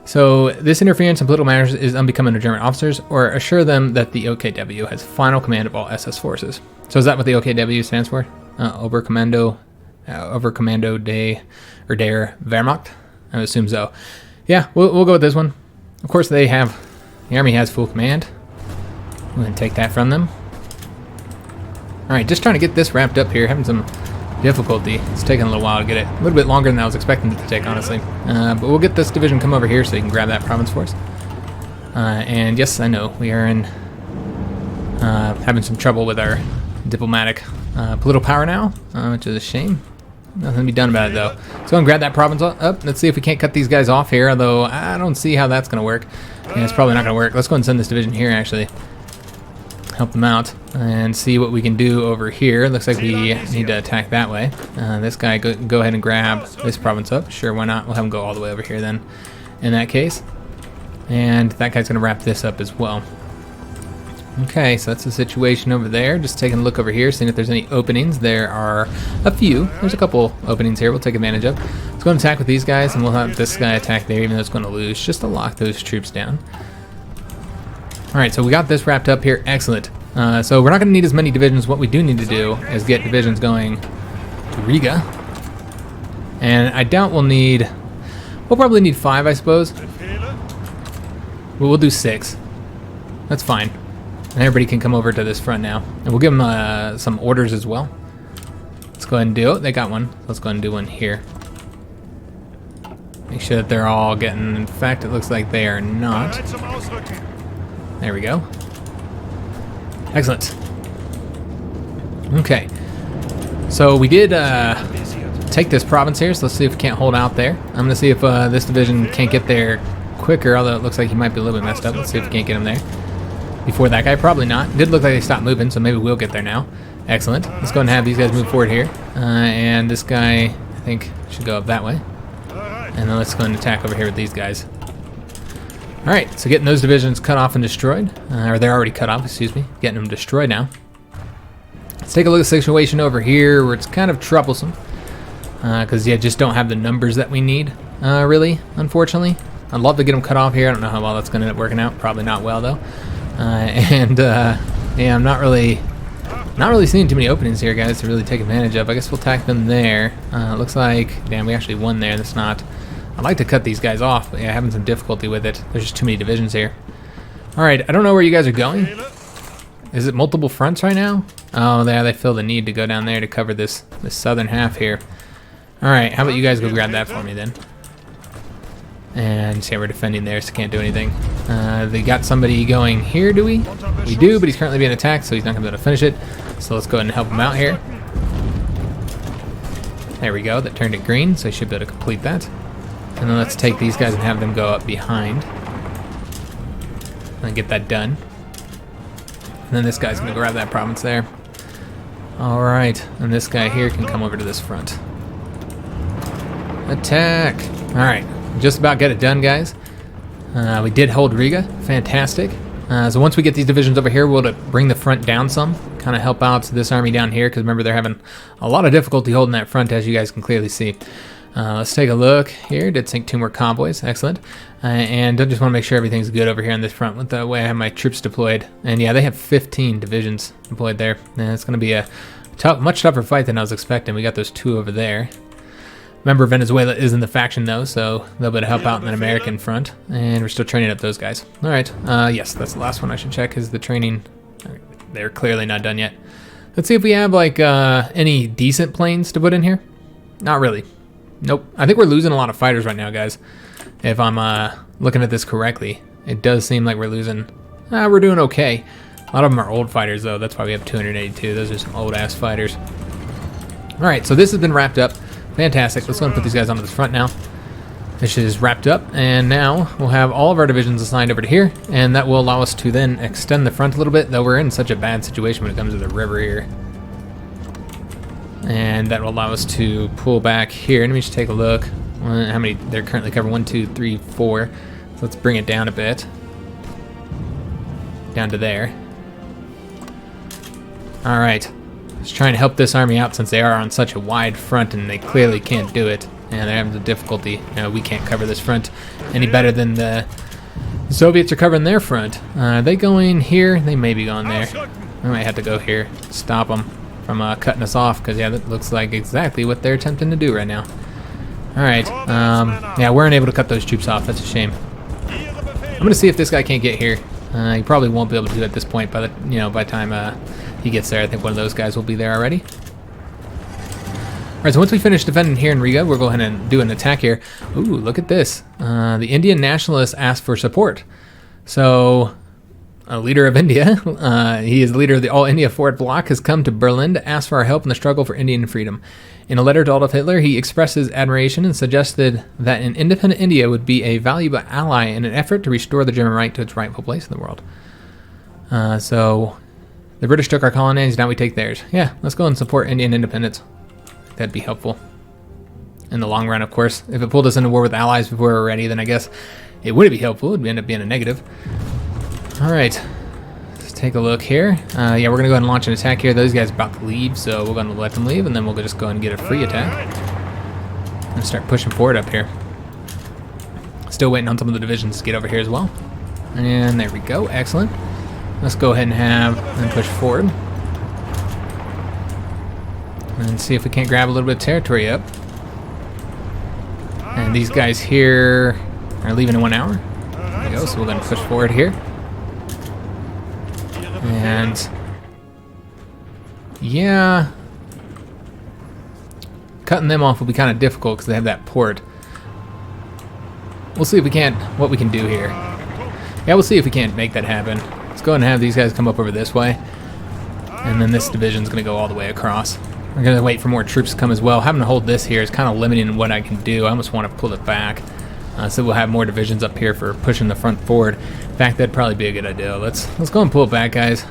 So this interference in political matters is unbecoming of German officers, or assure them that the OKW has final command of all SS forces. So is that what the OKW stands for? Oberkommando der Wehrmacht? I would assume so. Yeah, we'll go with this one. Of course, the army has full command. We're going to take that from them. Alright, just trying to get this wrapped up here. Having some difficulty. It's taking a little while to get it. A little bit longer than I was expecting it to take, honestly. But we'll get this division come over here so you can grab that province for us. And yes, I know, we are in having some trouble with our diplomatic political power now, which is a shame. Nothing to be done about it, though. So I'm going to grab that province up. Let's see if we can't cut these guys off here, although I don't see how that's going to work. Yeah, it's probably not going to work. Let's go ahead and send this division here, actually. Help them out and see what we can do over here. Looks like we need to attack that way. This guy, go ahead and grab this province up. Sure, why not? We'll have him go all the way over here then, in that case. And that guy's going to wrap this up as well. Okay, so that's the situation over there. Just taking a look over here, seeing if there's any openings. There are a few. There's a couple openings here we'll take advantage of. Let's go and attack with these guys, and we'll have this guy attack there, even though it's going to lose, just to lock those troops down. Alright, so we got this wrapped up here. Excellent. So we're not going to need as many divisions. What we do need to do is get divisions going to Riga. And I doubt we'll probably need 5, I suppose. But we'll do 6. That's fine. And everybody can come over to this front now. And we'll give them some orders as well. Let's go ahead and do it. They got one. Let's go ahead and do one here. Make sure that they're all getting... In fact, it looks like they are not. There we go. Excellent. Okay. So we did take this province here, so let's see if we can't hold out there. I'm going to see if this division can't get there quicker, although it looks like he might be a little bit messed up. Let's see if we can't get him there before that guy. Probably not. It did look like they stopped moving, so maybe we'll get there now. Excellent. Let's go ahead and have these guys move forward here. And this guy, I think, should go up that way. And then let's go and attack over here with these guys. Alright, so getting those divisions cut off and destroyed. Or they're already cut off, excuse me. Getting them destroyed now. Let's take a look at the situation over here where it's kind of troublesome. Because, yeah, just don't have the numbers that we need, really, unfortunately. I'd love to get them cut off here. I don't know how well that's going to end up working out. Probably not well, though. Yeah, I'm not really seeing too many openings here, guys, to really take advantage of. I guess we'll attack them there. Looks like, damn, we actually won there. That's not... I'd like to cut these guys off, but yeah, having some difficulty with it. There's just too many divisions here. Alright, I don't know where you guys are going. Is it multiple fronts right now? Oh, yeah, they feel the need to go down there to cover this southern half here. Alright, how about you guys go grab that for me then? And see, we're defending there, so can't do anything. They got somebody going here, do we? We do, but he's currently being attacked, so he's not going to be able to finish it. So let's go ahead and help him out here. There we go, that turned it green, so he should be able to complete that. And then let's take these guys and have them go up behind. And get that done. And then this guy's going to grab that province there. Alright, and this guy here can come over to this front. Attack! Alright, just about get it done, guys. We did hold Riga. Fantastic. So once we get these divisions over here, we'll bring the front down some. Kind of help out this army down here, because remember, they're having a lot of difficulty holding that front, as you guys can clearly see. Let's take a look here. Did sink 2 more convoys. Excellent. And I just want to make sure everything's good over here on this front with the way I have my troops deployed. And yeah, they have 15 divisions deployed there. And it's going to be a much tougher fight than I was expecting. We got those 2 over there. Remember, Venezuela is in the faction, though, so they'll be able to help out in the American front. And we're still training up those guys. All right. Yes, that's the last one I should check, is the training. They're clearly not done yet. Let's see if we have, like, any decent planes to put in here. Not really. Nope. I think we're losing a lot of fighters right now, guys. If I'm looking at this correctly, it does seem like we're losing. We're doing okay. A lot of them are old fighters, though. That's why we have 282. Those are some old-ass fighters. All right, so this has been wrapped up. Fantastic. Let's go and put these guys onto the front now. This is wrapped up, and now we'll have all of our divisions assigned over to here, and that will allow us to then extend the front a little bit, though we're in such a bad situation when it comes to the river here. And that will allow us to pull back here. Let me just take a look. How many they're currently covering? 1, 2, 3, 4. So let's bring it down a bit. Down to there. Alright. Just trying to help this army out since they are on such a wide front and they clearly can't do it. And they're having the difficulty. You know, we can't cover this front any better than the Soviets are covering their front. Are they going here? They may be going there. I might have to go here. Stop them from cutting us off, because yeah, that looks like exactly what they're attempting to do right now. Alright, yeah, we're unable to cut those troops off. That's a shame. I'm gonna see if this guy can't get here. He probably won't be able to do it at this point. By the time he gets there, I think one of those guys will be there already. Alright, so once we finish defending here in Riga, we'll go ahead and do an attack here. Ooh, look at this. The Indian nationalists asked for support. So, a leader of India, he is the leader of the All India Forward Bloc, has come to Berlin to ask for our help in the struggle for Indian freedom. In a letter to Adolf Hitler, he expressed his admiration and suggested that an independent India would be a valuable ally in an effort to restore the German right to its rightful place in the world. So, the British took our colonies, now we take theirs. Yeah, let's go and support Indian independence. That'd be helpful in the long run, of course. If it pulled us into war with allies before we were ready, then I guess it wouldn't be helpful. It would end up being a negative. All right, let's take a look here. Yeah, we're gonna go ahead and launch an attack here. Those guys are about to leave, so we're gonna let them leave, and then we'll just go ahead and get a free attack and start pushing forward up here. Still waiting on some of the divisions to get over here as well. And there we go, excellent. Let's go ahead and push forward. And see if we can't grab a little bit of territory up. And these guys here are leaving in 1 hour. There we go, so we're going to push forward here. And yeah, cutting them off will be kind of difficult because they have that port. We'll see if we can't, what we can do here. Yeah, we'll see if we can't make that happen. Let's go ahead and have these guys come up over this way. And then this division's going to go all the way across. We're going to wait for more troops to come as well. Having to hold this here is kind of limiting what I can do. I almost want to pull it back. So we'll have more divisions up here for pushing the front forward. In fact, that'd probably be a good idea. Let's go and pull it back, guys.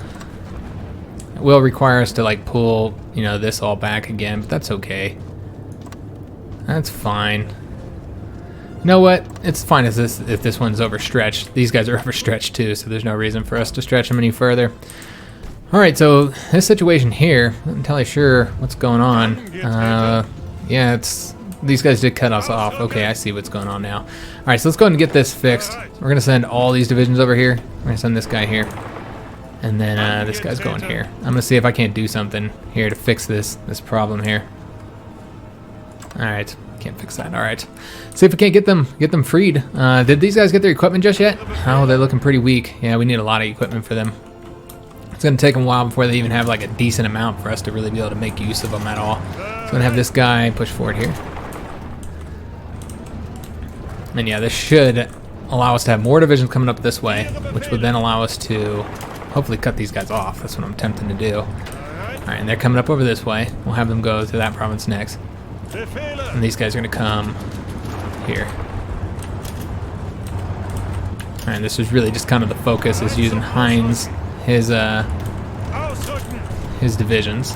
It will require us to like pull, you know, this all back again, but that's okay. That's fine. You know what? It's fine if this one's overstretched. These guys are overstretched too, so there's no reason for us to stretch them any further. Alright, so this situation here, I'm not entirely sure what's going on. Yeah, these guys did cut us off. Okay, I see what's going on now. Alright, so let's go ahead and get this fixed. We're going to send all these divisions over here. We're going to send this guy here. And then this guy's going here. I'm going to see if I can't do something here to fix this problem here. Alright, can't fix that. Alright. See if we can't get them freed. Did these guys get their equipment just yet? Oh, they're looking pretty weak. Yeah, we need a lot of equipment for them. It's going to take them a while before they even have like a decent amount for us to really be able to make use of them at all. So I'm going to have this guy push forward here. And yeah, this should allow us to have more divisions coming up this way, which would then allow us to hopefully cut these guys off. That's what I'm attempting to do. Alright, and they're coming up over this way. We'll have them go to that province next. And these guys are going to come here. Alright, this is really just kind of the focus, is using Heinz, his divisions,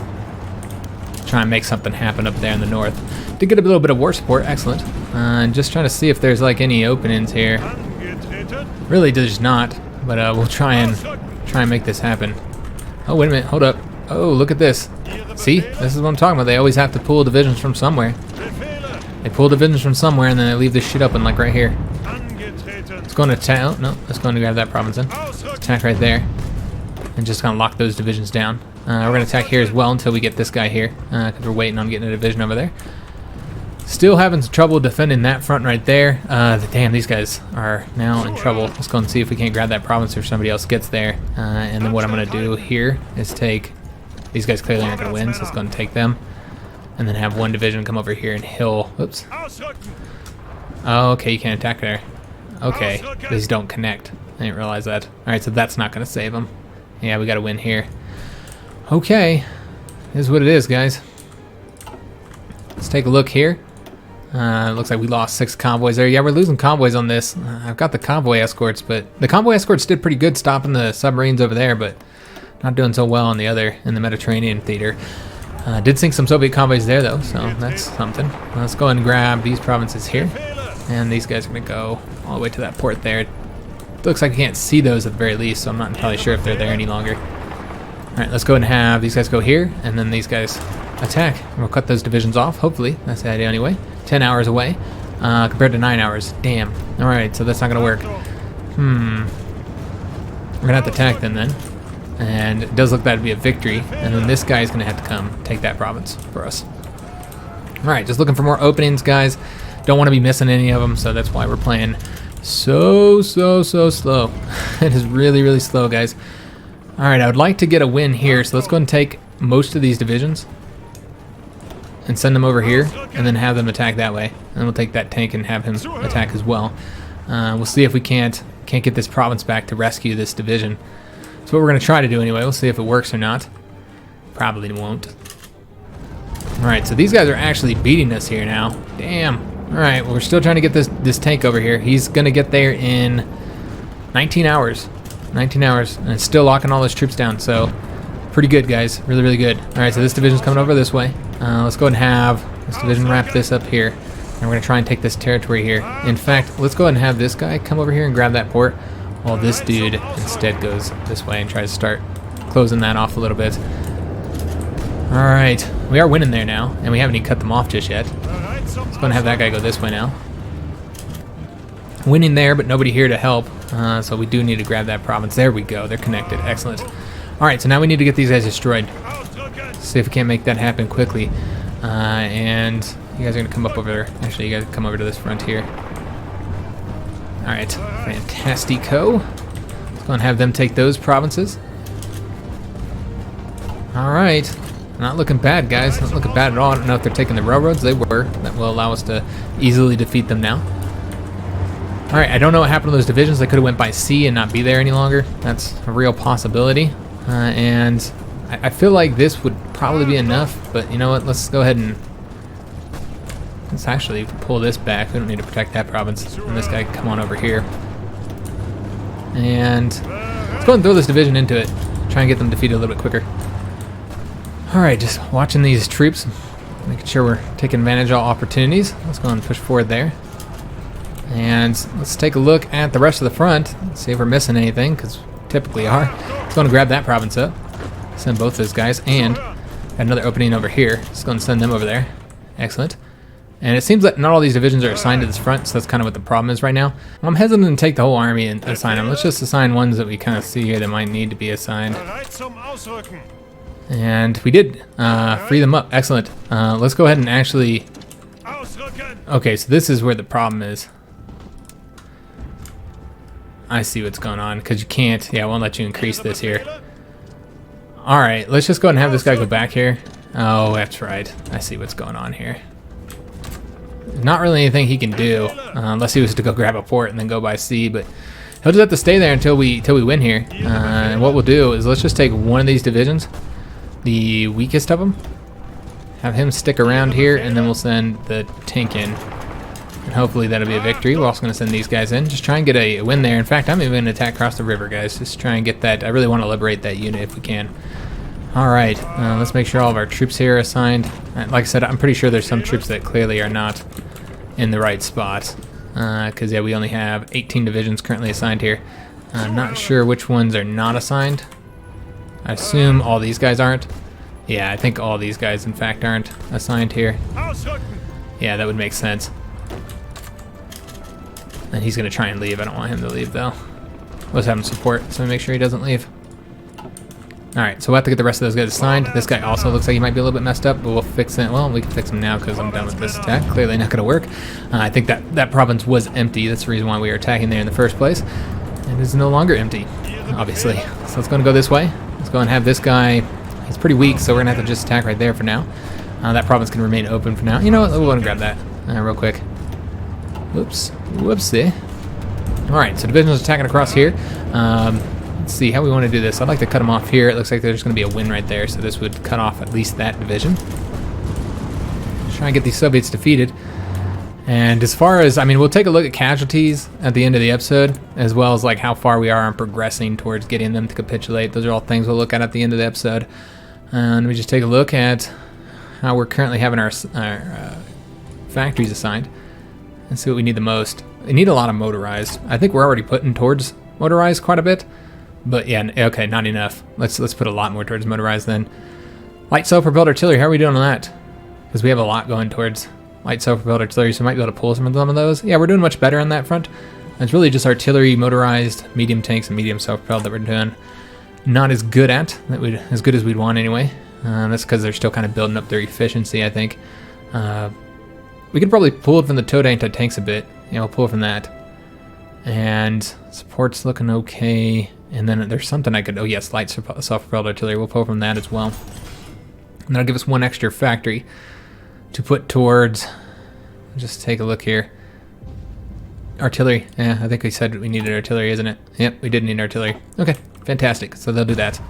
try and make something happen up there in the north. Did get a little bit of war support, excellent. And just trying to see if there's like any openings here. Really, there's not, but we'll try and make this happen. Oh, wait a minute, hold up. Oh, look at this. See, this is what I'm talking about. They always have to pull divisions from somewhere. They pull divisions from somewhere and then they leave this shit open like right here. Let's go and attack. Oh, no, let's go and grab that province then. Attack right there. And just kind of lock those divisions down. We're going to attack here as well until we get this guy here, because we're waiting on getting a division over there. Still having some trouble defending that front right there. Damn, these guys are now in trouble. Let's go and see if we can't grab that province or somebody else gets there. And then what I'm going to do here is take... These guys clearly aren't going to win, so let's go and take them. And then have one division come over here and hill... Oops. Oh, okay, you can't attack there. Okay, these don't connect. I didn't realize that. Alright, so that's not going to save them. Yeah, we got to win here. Okay, is what it is, guys. let's take a look here. Looks like we lost 6 convoys there. Yeah, we're losing convoys on this. I've got the convoy escorts, but the convoy escorts did pretty good stopping the submarines over there, but not doing so well on the other, in the Mediterranean theater. Did sink some Soviet convoys there, though, so that's something. Let's go ahead and grab these provinces here. And these guys are going to go all the way to that port there. Looks like we can't see those at the very least, so I'm not entirely sure if they're there any longer. Alright, let's go ahead and have these guys go here, and then these guys attack. And we'll cut those divisions off, hopefully. That's the idea anyway. 10 hours away, compared to 9 hours. Damn. Alright, so that's not going to work. We're going to have to attack them then. And it does look like that to be a victory. And then this guy is going to have to come take that province for us. Alright, just looking for more openings, guys. Don't want to be missing any of them, so that's why we're playing so slow. It is really slow, guys. Alright, I would like to get a win here, so let's go ahead and take most of these divisions and send them over here, and then have them attack that way. And we'll take that tank and have him attack as well. We'll see if we can't get this province back to rescue this division. That's what we're going to try to do anyway. We'll see if it works or not. Probably won't. Alright, so these guys are actually beating us here now. Damn. Alright, well, we're still trying to get this tank over here. He's going to get there in 19 hours. 19 hours, and it's still locking all those troops down, so pretty good, guys. Really good. Alright, so this division's coming over this way. Let's go ahead and have this division wrap this up here. And we're going to try and take this territory here. In fact, let's go ahead and have this guy come over here and grab that port, while this dude instead goes this way and tries to start closing that off a little bit. Alright, we are winning there now, and we haven't even cut them off just yet. Let's go ahead and have that guy go this way now. Winning there, but nobody here to help, so we do need to grab that province. There we go, they're connected. Excellent. Alright, so now we need to get these guys destroyed. See if we can't make that happen quickly. And you guys are going to come up over there. Actually, you guys come over to this front here. Alright, fantastico. Let's go and have them take those provinces. Alright, not looking bad, guys. Not looking bad at all. I don't know if they're taking the railroads. They were. That will allow us to easily defeat them now. Alright, I don't know what happened to those divisions. They could have went by sea and not be there any longer. That's a real possibility. And I feel like this would probably be enough, but you know what? Let's go ahead and let's actually pull this back. We don't need to protect that province. And this guy can come on over here. And let's go and throw this division into it. Try and get them defeated a little bit quicker. Alright, just watching these troops, making sure we're taking advantage of all opportunities. Let's go and push forward there. And let's take a look at the rest of the front. See if we're missing anything, because we typically are. Let's go and grab that province up. Send both those guys, and another opening over here. Let's go and send them over there. Excellent. And it seems that not all these divisions are assigned to this front, so that's kind of what the problem is right now. I'm hesitant to take the whole army and assign them. Let's just assign ones that we kind of see here that might need to be assigned. And we did free them up. Excellent. Let's go ahead and actually... Okay, so this is where the problem is. I see what's going on, because you can't... Yeah, I won't let you increase this here. Alright, let's just go ahead and have this guy go back here. Oh, that's right. I see what's going on here. Not really anything he can do, unless he was to go grab a port and then go by sea, but he'll just have to stay there until we win here. And what we'll do is let's just take one of these divisions, the weakest of them, have him stick around here, and then we'll send the tank in. And hopefully that'll be a victory. We're also going to send these guys in. Just try and get a win there. In fact, I'm even going to attack across the river, guys. Just try and get that. I really want to liberate that unit if we can. Alright, let's make sure all of our troops here are assigned. Like I said, I'm pretty sure there's some troops that clearly are not in the right spot. Because, yeah, we only have 18 divisions currently assigned here. I'm not sure which ones are not assigned. I assume all these guys aren't. Yeah, I think all these guys, in fact, aren't assigned here. Yeah, that would make sense. And he's going to try and leave. I don't want him to leave, though. Let's have him support, so make sure he doesn't leave. Alright, so we'll have to get the rest of those guys assigned. This guy also looks like he might be a little bit messed up, but we'll fix it. Well, we can fix him now because I'm done with this attack. Clearly not going to work. I think that province was empty. That's the reason why we were attacking there in the first place. And it's no longer empty, obviously. So let's go and go this way. Let's go and have this guy. He's pretty weak, so we're going to have to just attack right there for now. That province can remain open for now. You know what? We'll go and grab that real quick. Whoops. Whoopsie. Alright, so division's attacking across here. Let's see how we want to do this. I'd like to cut them off here. It looks like there's going to be a win right there, so this would cut off at least that division. try and get these Soviets defeated. And as far as, I mean, we'll take a look at casualties at the end of the episode, as well as like how far we are on progressing towards getting them to capitulate. Those are all things we'll look at the end of the episode. Let me just take a look at how we're currently having our factories assigned and see what we need the most. We need a lot of motorized. I think we're already putting towards motorized quite a bit, but yeah, okay, not enough. Let's put a lot more towards motorized then. Light self-propelled artillery, how are we doing on that? Because we have a lot going towards light self-propelled artillery, so we might be able to pull some of those. Yeah, we're doing much better on that front. It's really just artillery, motorized, medium tanks, and medium self-propelled that we're doing not as good at, as good as we'd want anyway. That's because they're still kind of building up their efficiency, I think. We could probably pull it from the towed anti-tanks a bit. Yeah, we'll pull from that. And support's looking okay. And then there's something I could, oh yes, light self-propelled artillery. We'll pull from that as well. And that'll give us one extra factory to put towards, just take a look here. Artillery, yeah, I think we said we needed artillery, isn't it? Yep, we did need artillery. Okay, fantastic, so they'll do that.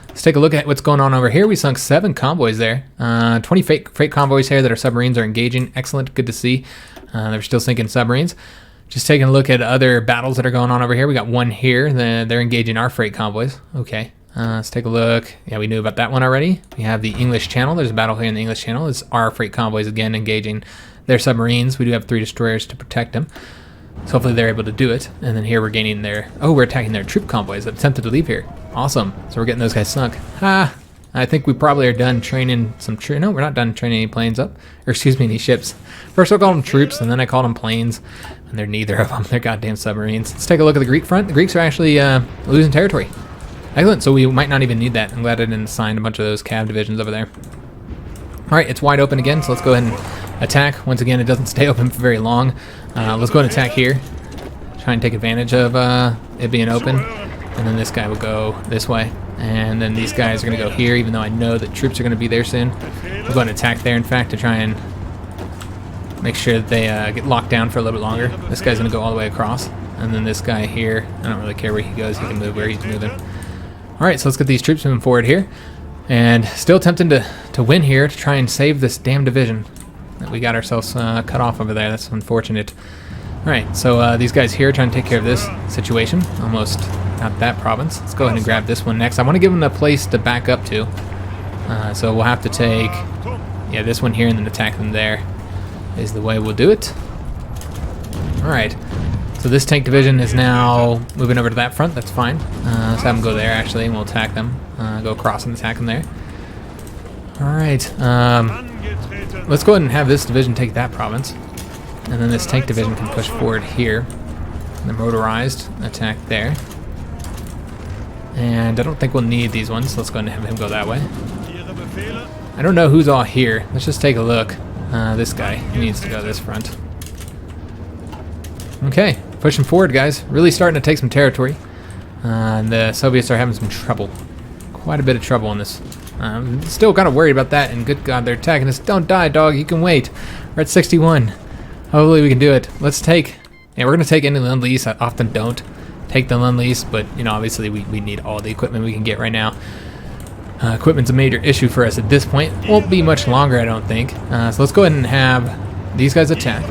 Let's take a look at what's going on over here. We sunk 7 convoys there. 20 freight convoys here that our submarines are engaging. Excellent, good to see. They're still sinking submarines. Just taking a look at other battles that are going on over here. We got one here, they're engaging our freight convoys. Okay, let's take a look. Yeah, we knew about that one already. We have the English Channel. There's a battle here in the English Channel. It's our freight convoys again engaging their submarines. We do have 3 destroyers to protect them. So hopefully they're able to do it. And then here we're gaining their, oh, we're attacking their troop convoys that attempted to leave here. Awesome. So we're getting those guys sunk. I think we probably are done training some no, we're not done training any planes up. Or excuse me, any ships. First I called them troops, and then I called them planes. And they're neither of them. They're goddamn submarines. Let's take a look at the Greek front. The Greeks are actually losing territory. Excellent. So we might not even need that. I'm glad I didn't assign a bunch of those cav divisions over there. All right, it's wide open again, so let's go ahead and attack. Once again, it doesn't stay open for very long. Let's go ahead and attack here. Try and take advantage of it being open. And then this guy will go this way. And then these guys are going to go here, even though I know that troops are going to be there soon. We'll go ahead and attack there, in fact, to try and make sure that they get locked down for a little bit longer. This guy's going to go all the way across. And then this guy here, I don't really care where he goes. He can move where he's moving. All right, so let's get these troops moving forward here. And still attempting to win here to try and save this damn division that we got ourselves cut off over there. That's unfortunate. All right, so these guys here are trying to take care of this situation. Almost got that province. Let's go ahead and grab this one next. I want to give them a place to back up to. So we'll have to take, yeah, this one here and then attack them there is the way we'll do it. All right, so this tank division is now moving over to that front. That's fine. Let's have them go there, actually, and we'll attack them. Go across and attack them there. All right, let's go ahead and have this division take that province. And then this tank division can push forward here. The motorized attack there. And I don't think we'll need these ones, so let's go ahead and have him go that way. I don't know who's all here. Let's just take a look. This guy, he needs to go this front. Okay, pushing forward, guys. Really starting to take some territory. And the Soviets are having some trouble. Quite a bit of trouble in this. Still kind of worried about that, and good God, they're attacking us. Don't die, dog, you can wait. We're at 61. Hopefully we can do it. Let's take, yeah, we're going to take any Lend-Lease. I often don't take the Lend-Lease, but, you know, obviously we need all the equipment we can get right now. Equipment's a major issue for us at this point. Won't be much longer, I don't think. So let's go ahead and have these guys attack.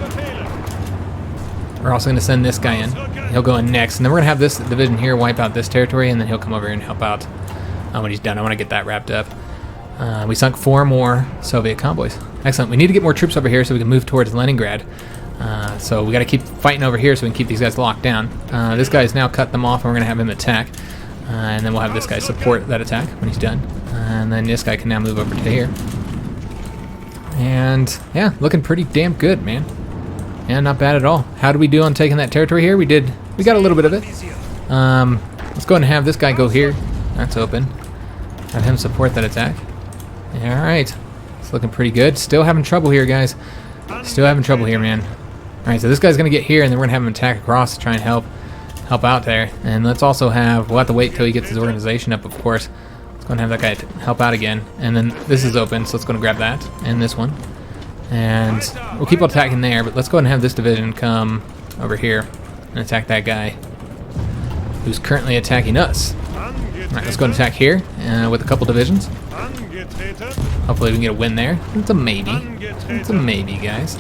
We're also going to send this guy in. He'll go in next, and then we're going to have this division here wipe out this territory, and then he'll come over here and help out when he's done. I want to get that wrapped up. We sunk 4 more Soviet convoys. Excellent. We need to get more troops over here so we can move towards Leningrad. So we got to keep fighting over here so we can keep these guys locked down. This guy's now cut them off, and we're going to have him attack. And then we'll have this guy support that attack when he's done. And then this guy can now move over to here. And yeah, looking pretty damn good, man. Yeah, not bad at all. How do we do on taking that territory here? We got a little bit of it. Let's go ahead and have this guy go here. That's open. Have him support that attack. All right, it's looking pretty good. Still having trouble here, guys. Still having trouble here, man. All right, so this guy's gonna get here, and then we're gonna have him attack across to try and help out there. And let's also have, we'll have to wait till he gets his organization up, of course. Let's go and have that guy help out again. And then this is open, so let's go and grab that and this one. And we'll keep attacking there, but let's go ahead and have this division come over here and attack that guy who's currently attacking us. All right, let's go and attack here with a couple divisions. Hopefully we can get a win there. It's a maybe. It's a maybe, guys.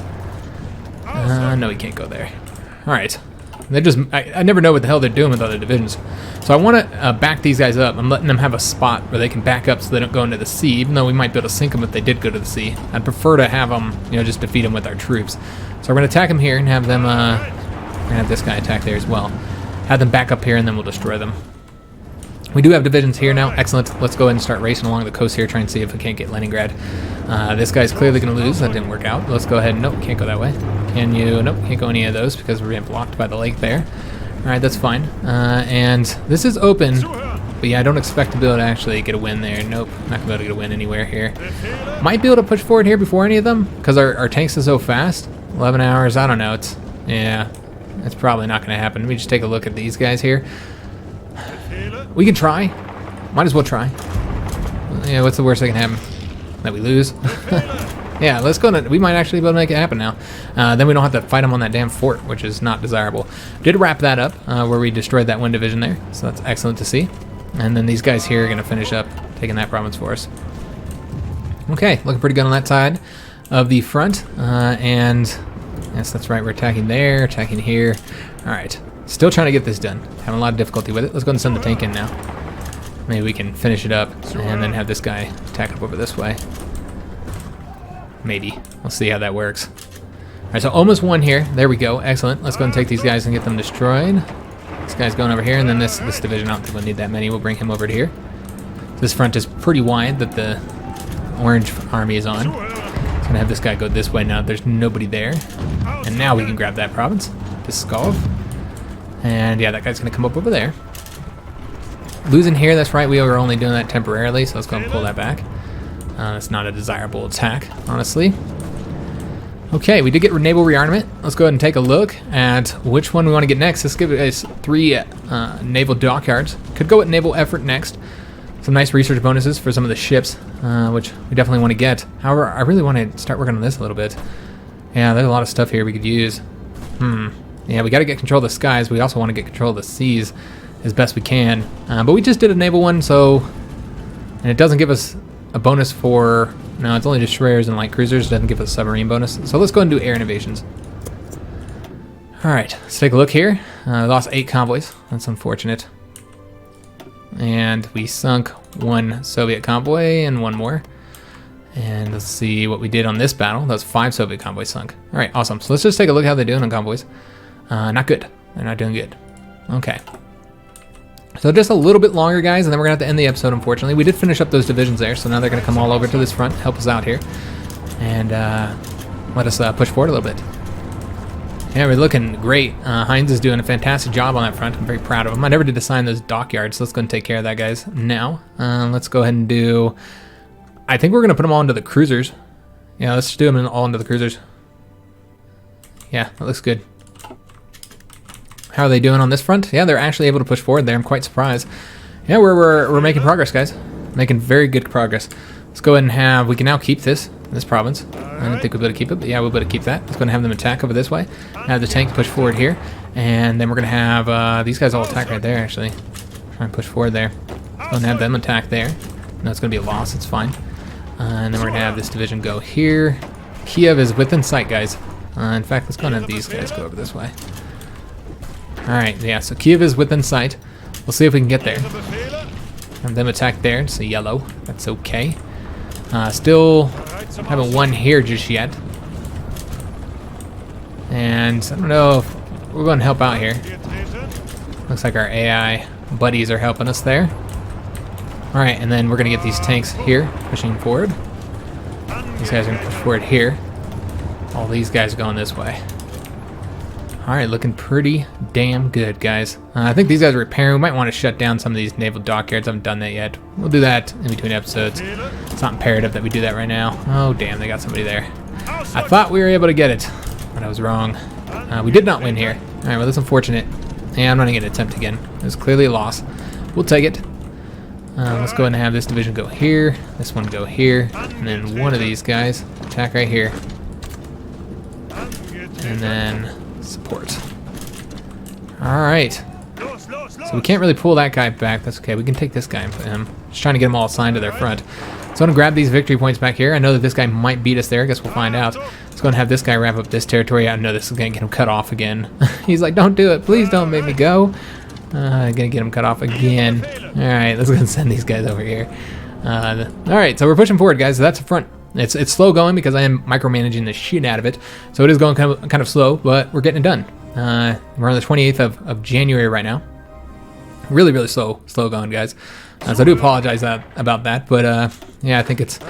No, we can't go there. Alright. They just, I never know what the hell they're doing with other divisions. So I want to back these guys up. I'm letting them have a spot where they can back up so they don't go into the sea, even though we might be able to sink them if they did go to the sea. I'd prefer to have them, you know, just defeat them with our troops. So we're going to attack them here and have them, have this guy attack there as well. Have them back up here and then we'll destroy them. We do have divisions here now. Excellent. Let's go ahead and start racing along the coast here, try and see if we can't get Leningrad. This guy's clearly going to lose. That didn't work out. Let's go ahead. Nope, can't go that way. Can you? Nope, can't go any of those because we're being blocked by the lake there. Alright, that's fine. And this is open, but yeah, I don't expect to be able to actually get a win there. Nope, not going to be able to get a win anywhere here. Might be able to push forward here before any of them because our tanks are so fast. 11 hours, I don't know. Yeah, it's probably not going to happen. Let me just take a look at these guys here. We can try. Might as well try. Yeah, what's the worst that can happen? That we lose? Yeah, let's go. We might actually be able to make it happen now. Then we don't have to fight them on that damn fort, which is not desirable. Did wrap that up, where we destroyed that one division there. So that's excellent to see. And then these guys here are going to finish up taking that province for us. Okay, looking pretty good on that side of the front. And yes, that's right. We're attacking there, attacking here. All right. Still trying to get this done. Having a lot of difficulty with it. Let's go and send the tank in now. Maybe we can finish it up and then have this guy attack up over this way. Maybe. We'll see how that works. Alright, so almost won here. There we go. Excellent. Let's go and take these guys and get them destroyed. This guy's going over here, and then this division, I don't think we'll need that many. We'll bring him over to here. This front is pretty wide that the orange army is on. It's going to have this guy go this way now. There's nobody there. And now we can grab that province. Pskov. And yeah, that guy's going to come up over there. Losing here, that's right. We were only doing that temporarily, so let's go and pull that back. It's not a desirable attack, honestly. Okay, we did get naval rearmament. Let's go ahead and take a look at which one we want to get next. Let's give it 3 naval dockyards. Could go with naval effort next. Some nice research bonuses for some of the ships, which we definitely want to get. However, I really want to start working on this a little bit. Yeah, there's a lot of stuff here we could use. Yeah, we got to get control of the skies. We also want to get control of the seas as best we can. But we just did a naval one, so... And it doesn't give us a bonus for... No, it's only destroyers and light cruisers. It doesn't give us a submarine bonus. So let's go ahead and do air innovations. Alright, let's take a look here. Lost 8 convoys. That's unfortunate. And we sunk 1 Soviet convoy and 1 more. And let's see what we did on this battle. That was 5 Soviet convoys sunk. Alright, awesome. So let's just take a look at how they're doing on convoys. Not good. They're not doing good. Okay. So just a little bit longer, guys, and then we're going to have to end the episode, unfortunately. We did finish up those divisions there, so now they're going to come all over to this front, help us out here, and let us push forward a little bit. Yeah, we're looking great. HiJynx is doing a fantastic job on that front. I'm very proud of him. I never did assign those dockyards, so let's go and take care of that, guys. Now, let's go ahead and do... I think we're going to put them all into the cruisers. Yeah, let's just do them all into the cruisers. Yeah, that looks good. How are they doing on this front? Yeah, they're actually able to push forward there. I'm quite surprised. Yeah, we're making progress, guys. Making very good progress. Let's go ahead and have... We can now keep this province. I didn't think we'd be able to keep it, but yeah, we'll be able to keep that. Let's go and have them attack over this way. Have the tank push forward here. And then we're going to have... these guys all attack right there, actually. Try and push forward there. Let's go and have them attack there. No, it's going to be a loss. It's fine. And then we're going to have this division go here. Kiev is within sight, guys. In fact, let's go and have these guys go over this way. Alright, yeah, so Kiev is within sight. We'll see if we can get there. Have them attack there. It's a yellow. That's okay. Still haven't won here just yet. And I don't know if we're going to help out here. Looks like our AI buddies are helping us there. Alright, and then we're going to get these tanks here pushing forward. These guys are going to push forward here. All these guys are going this way. Alright, looking pretty damn good, guys. I think these guys are repairing. We might want to shut down some of these naval dockyards. I haven't done that yet. We'll do that in between episodes. It's not imperative that we do that right now. Oh, damn, they got somebody there. I thought we were able to get it, but I was wrong. We did not win here. Alright, well, that's unfortunate. Yeah, I'm not going to attempt again. It was clearly a loss. We'll take it. Let's go ahead and have this division go here. This one go here. And then one of these guys attack right here. And then... support. Alright. So we can't really pull that guy back. That's okay. We can take this guy and put him Just trying to get them all assigned to their front. So I'm going to grab these victory points back here. I know that this guy might beat us there. I guess we'll find out. Let's go and have this guy wrap up this territory. I know this is going to get him cut off again. He's like, don't do it. Please don't make me go. Going to get him cut off again. All right, let's go and send these guys over here. All right, so we're pushing forward, guys. So that's the front. It's slow going because I am micromanaging the shit out of it. So it is going kind of slow, but we're getting it done. We're on the 28th of January right now. Really, really slow going, guys. So I do apologize about that, but yeah, I think it's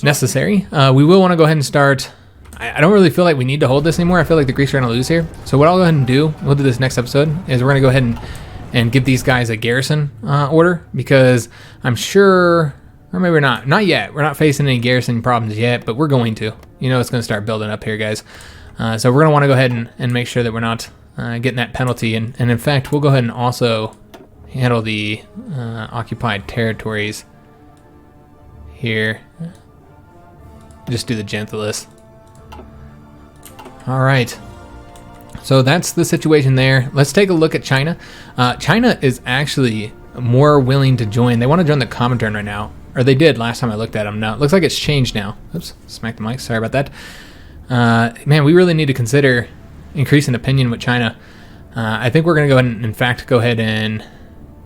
necessary. We will want to go ahead and start. I don't really feel like we need to hold this anymore. I feel like the Greeks are going to lose here. So what I'll go ahead and do, we'll do this next episode, is we're going to go ahead and give these guys a garrison order, because I'm sure, or maybe we're not. Not yet. We're not facing any garrison problems yet, but we're going to. You know, it's going to start building up here, guys. So we're going to want to go ahead and make sure that we're not getting that penalty. And in fact, we'll go ahead and also handle the occupied territories here. Just do the gentlest. All right. So that's the situation there. Let's take a look at China. China is actually more willing to join. They want to join the Comintern right now. Or they did last time I looked at them. Now it looks like it's changed now. Oops, smack the mic. Sorry about that. Man, we really need to consider increasing opinion with China. I think we're going to go ahead and, in fact, go ahead and...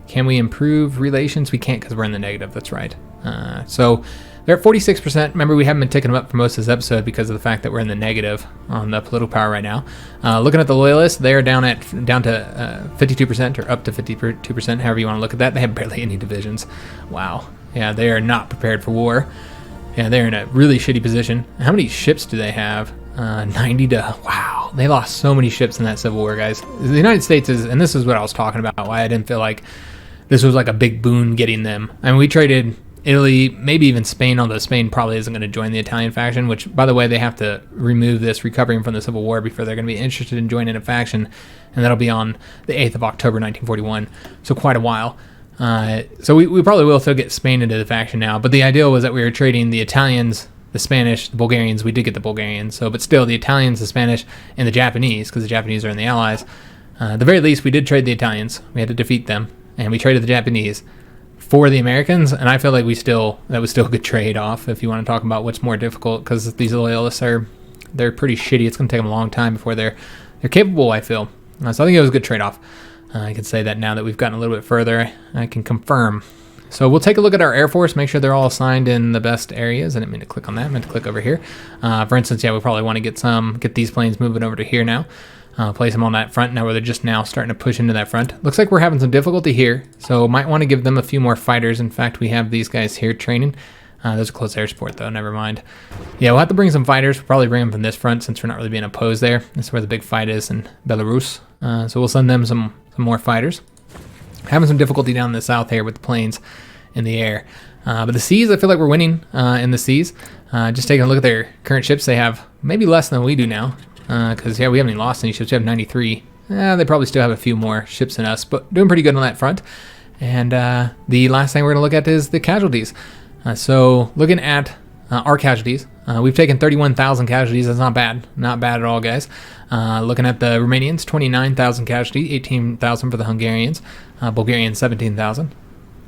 Can we improve relations? We can't because we're in the negative. That's right. So they're at 46%. Remember, we haven't been ticking them up for most of this episode because of the fact that we're in the negative on the political power right now. Looking at the loyalists, they are down to 52% or up to 52%, however you want to look at that. They have barely any divisions. Wow. Yeah, they are not prepared for war. Yeah, they're in a really shitty position. How many ships do they have? 90 to... Wow. They lost so many ships in that Civil War, guys. The United States is... And this is what I was talking about, why I didn't feel like this was like a big boon getting them. I mean, we traded Italy, maybe even Spain, although Spain probably isn't going to join the Italian faction, which, by the way, they have to remove this recovering from the Civil War before they're going to be interested in joining a faction, and that'll be on the 8th of October, 1941, so quite a while. So we probably will still get Spain into the faction now, but the idea was that we were trading the Italians, the Spanish, the Bulgarians. We did get the Bulgarians, but still the Italians, the Spanish, and the Japanese, because the Japanese are in the Allies. At the very least, we did trade the Italians. We had to defeat them, and we traded the Japanese for the Americans, and I feel like that was still a good trade-off if you want to talk about what's more difficult, because these loyalists they're pretty shitty. It's going to take them a long time before they're capable, I feel. So I think it was a good trade-off. I can say that now that we've gotten a little bit further, I can confirm. So we'll take a look at our Air Force, make sure they're all assigned in the best areas. I didn't mean to click on that, I meant to click over here. For instance, yeah, we probably want to get these planes moving over to here now. Place them on that front now where they're just now starting to push into that front. Looks like we're having some difficulty here, so might want to give them a few more fighters. In fact, we have these guys here training. There's a close air support though, never mind. Yeah, we'll have to bring some fighters. We'll probably bring them from this front since we're not really being opposed there. This is where the big fight is in Belarus. So we'll send them some more fighters. Having some difficulty down in the south here with the planes in the air. But the seas, I feel like we're winning in the seas. Just taking a look at their current ships, they have maybe less than we do now. Because, yeah, we haven't even lost any ships. We have 93. They probably still have a few more ships than us, but doing pretty good on that front. And the last thing we're going to look at is the casualties. So looking at our casualties, we've taken 31,000 casualties. That's not bad. Not bad at all, guys. Looking at the Romanians, 29,000 casualties, 18,000 for the Hungarians. Bulgarians, 17,000.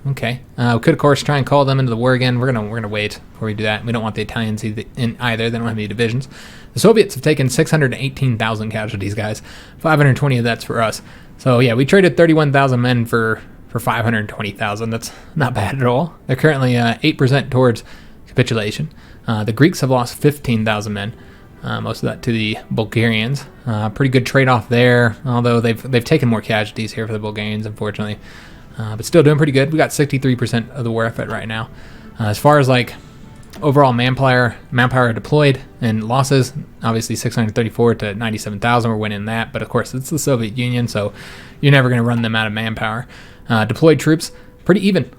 Okay. We could, of course, try and call them into the war again. We're gonna wait before we do that. We don't want the Italians in either. They don't have any divisions. The Soviets have taken 618,000 casualties, guys. 520 of that's for us. So yeah, we traded 31,000 men for 520,000. That's not bad at all. They're currently 8% towards capitulation. The Greeks have lost 15,000 men. Most of that to the Bulgarians. Pretty good trade-off there. Although they've taken more casualties here for the Bulgarians, unfortunately. But still doing pretty good. We got 63% of the war effort right now. As far as like overall manpower deployed and losses, obviously 634 to 97,000. We're winning that, but of course it's the Soviet Union, so you're never going to run them out of manpower. Deployed troops, pretty even.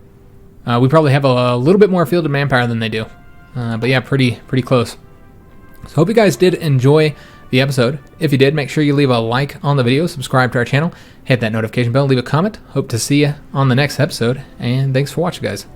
We probably have a little bit more fielded manpower than they do, but yeah, pretty close. So hope you guys did enjoy the episode. If you did, make sure you leave a like on the video, subscribe to our channel, hit that notification bell, leave a comment. Hope to see you on the next episode, and thanks for watching, guys.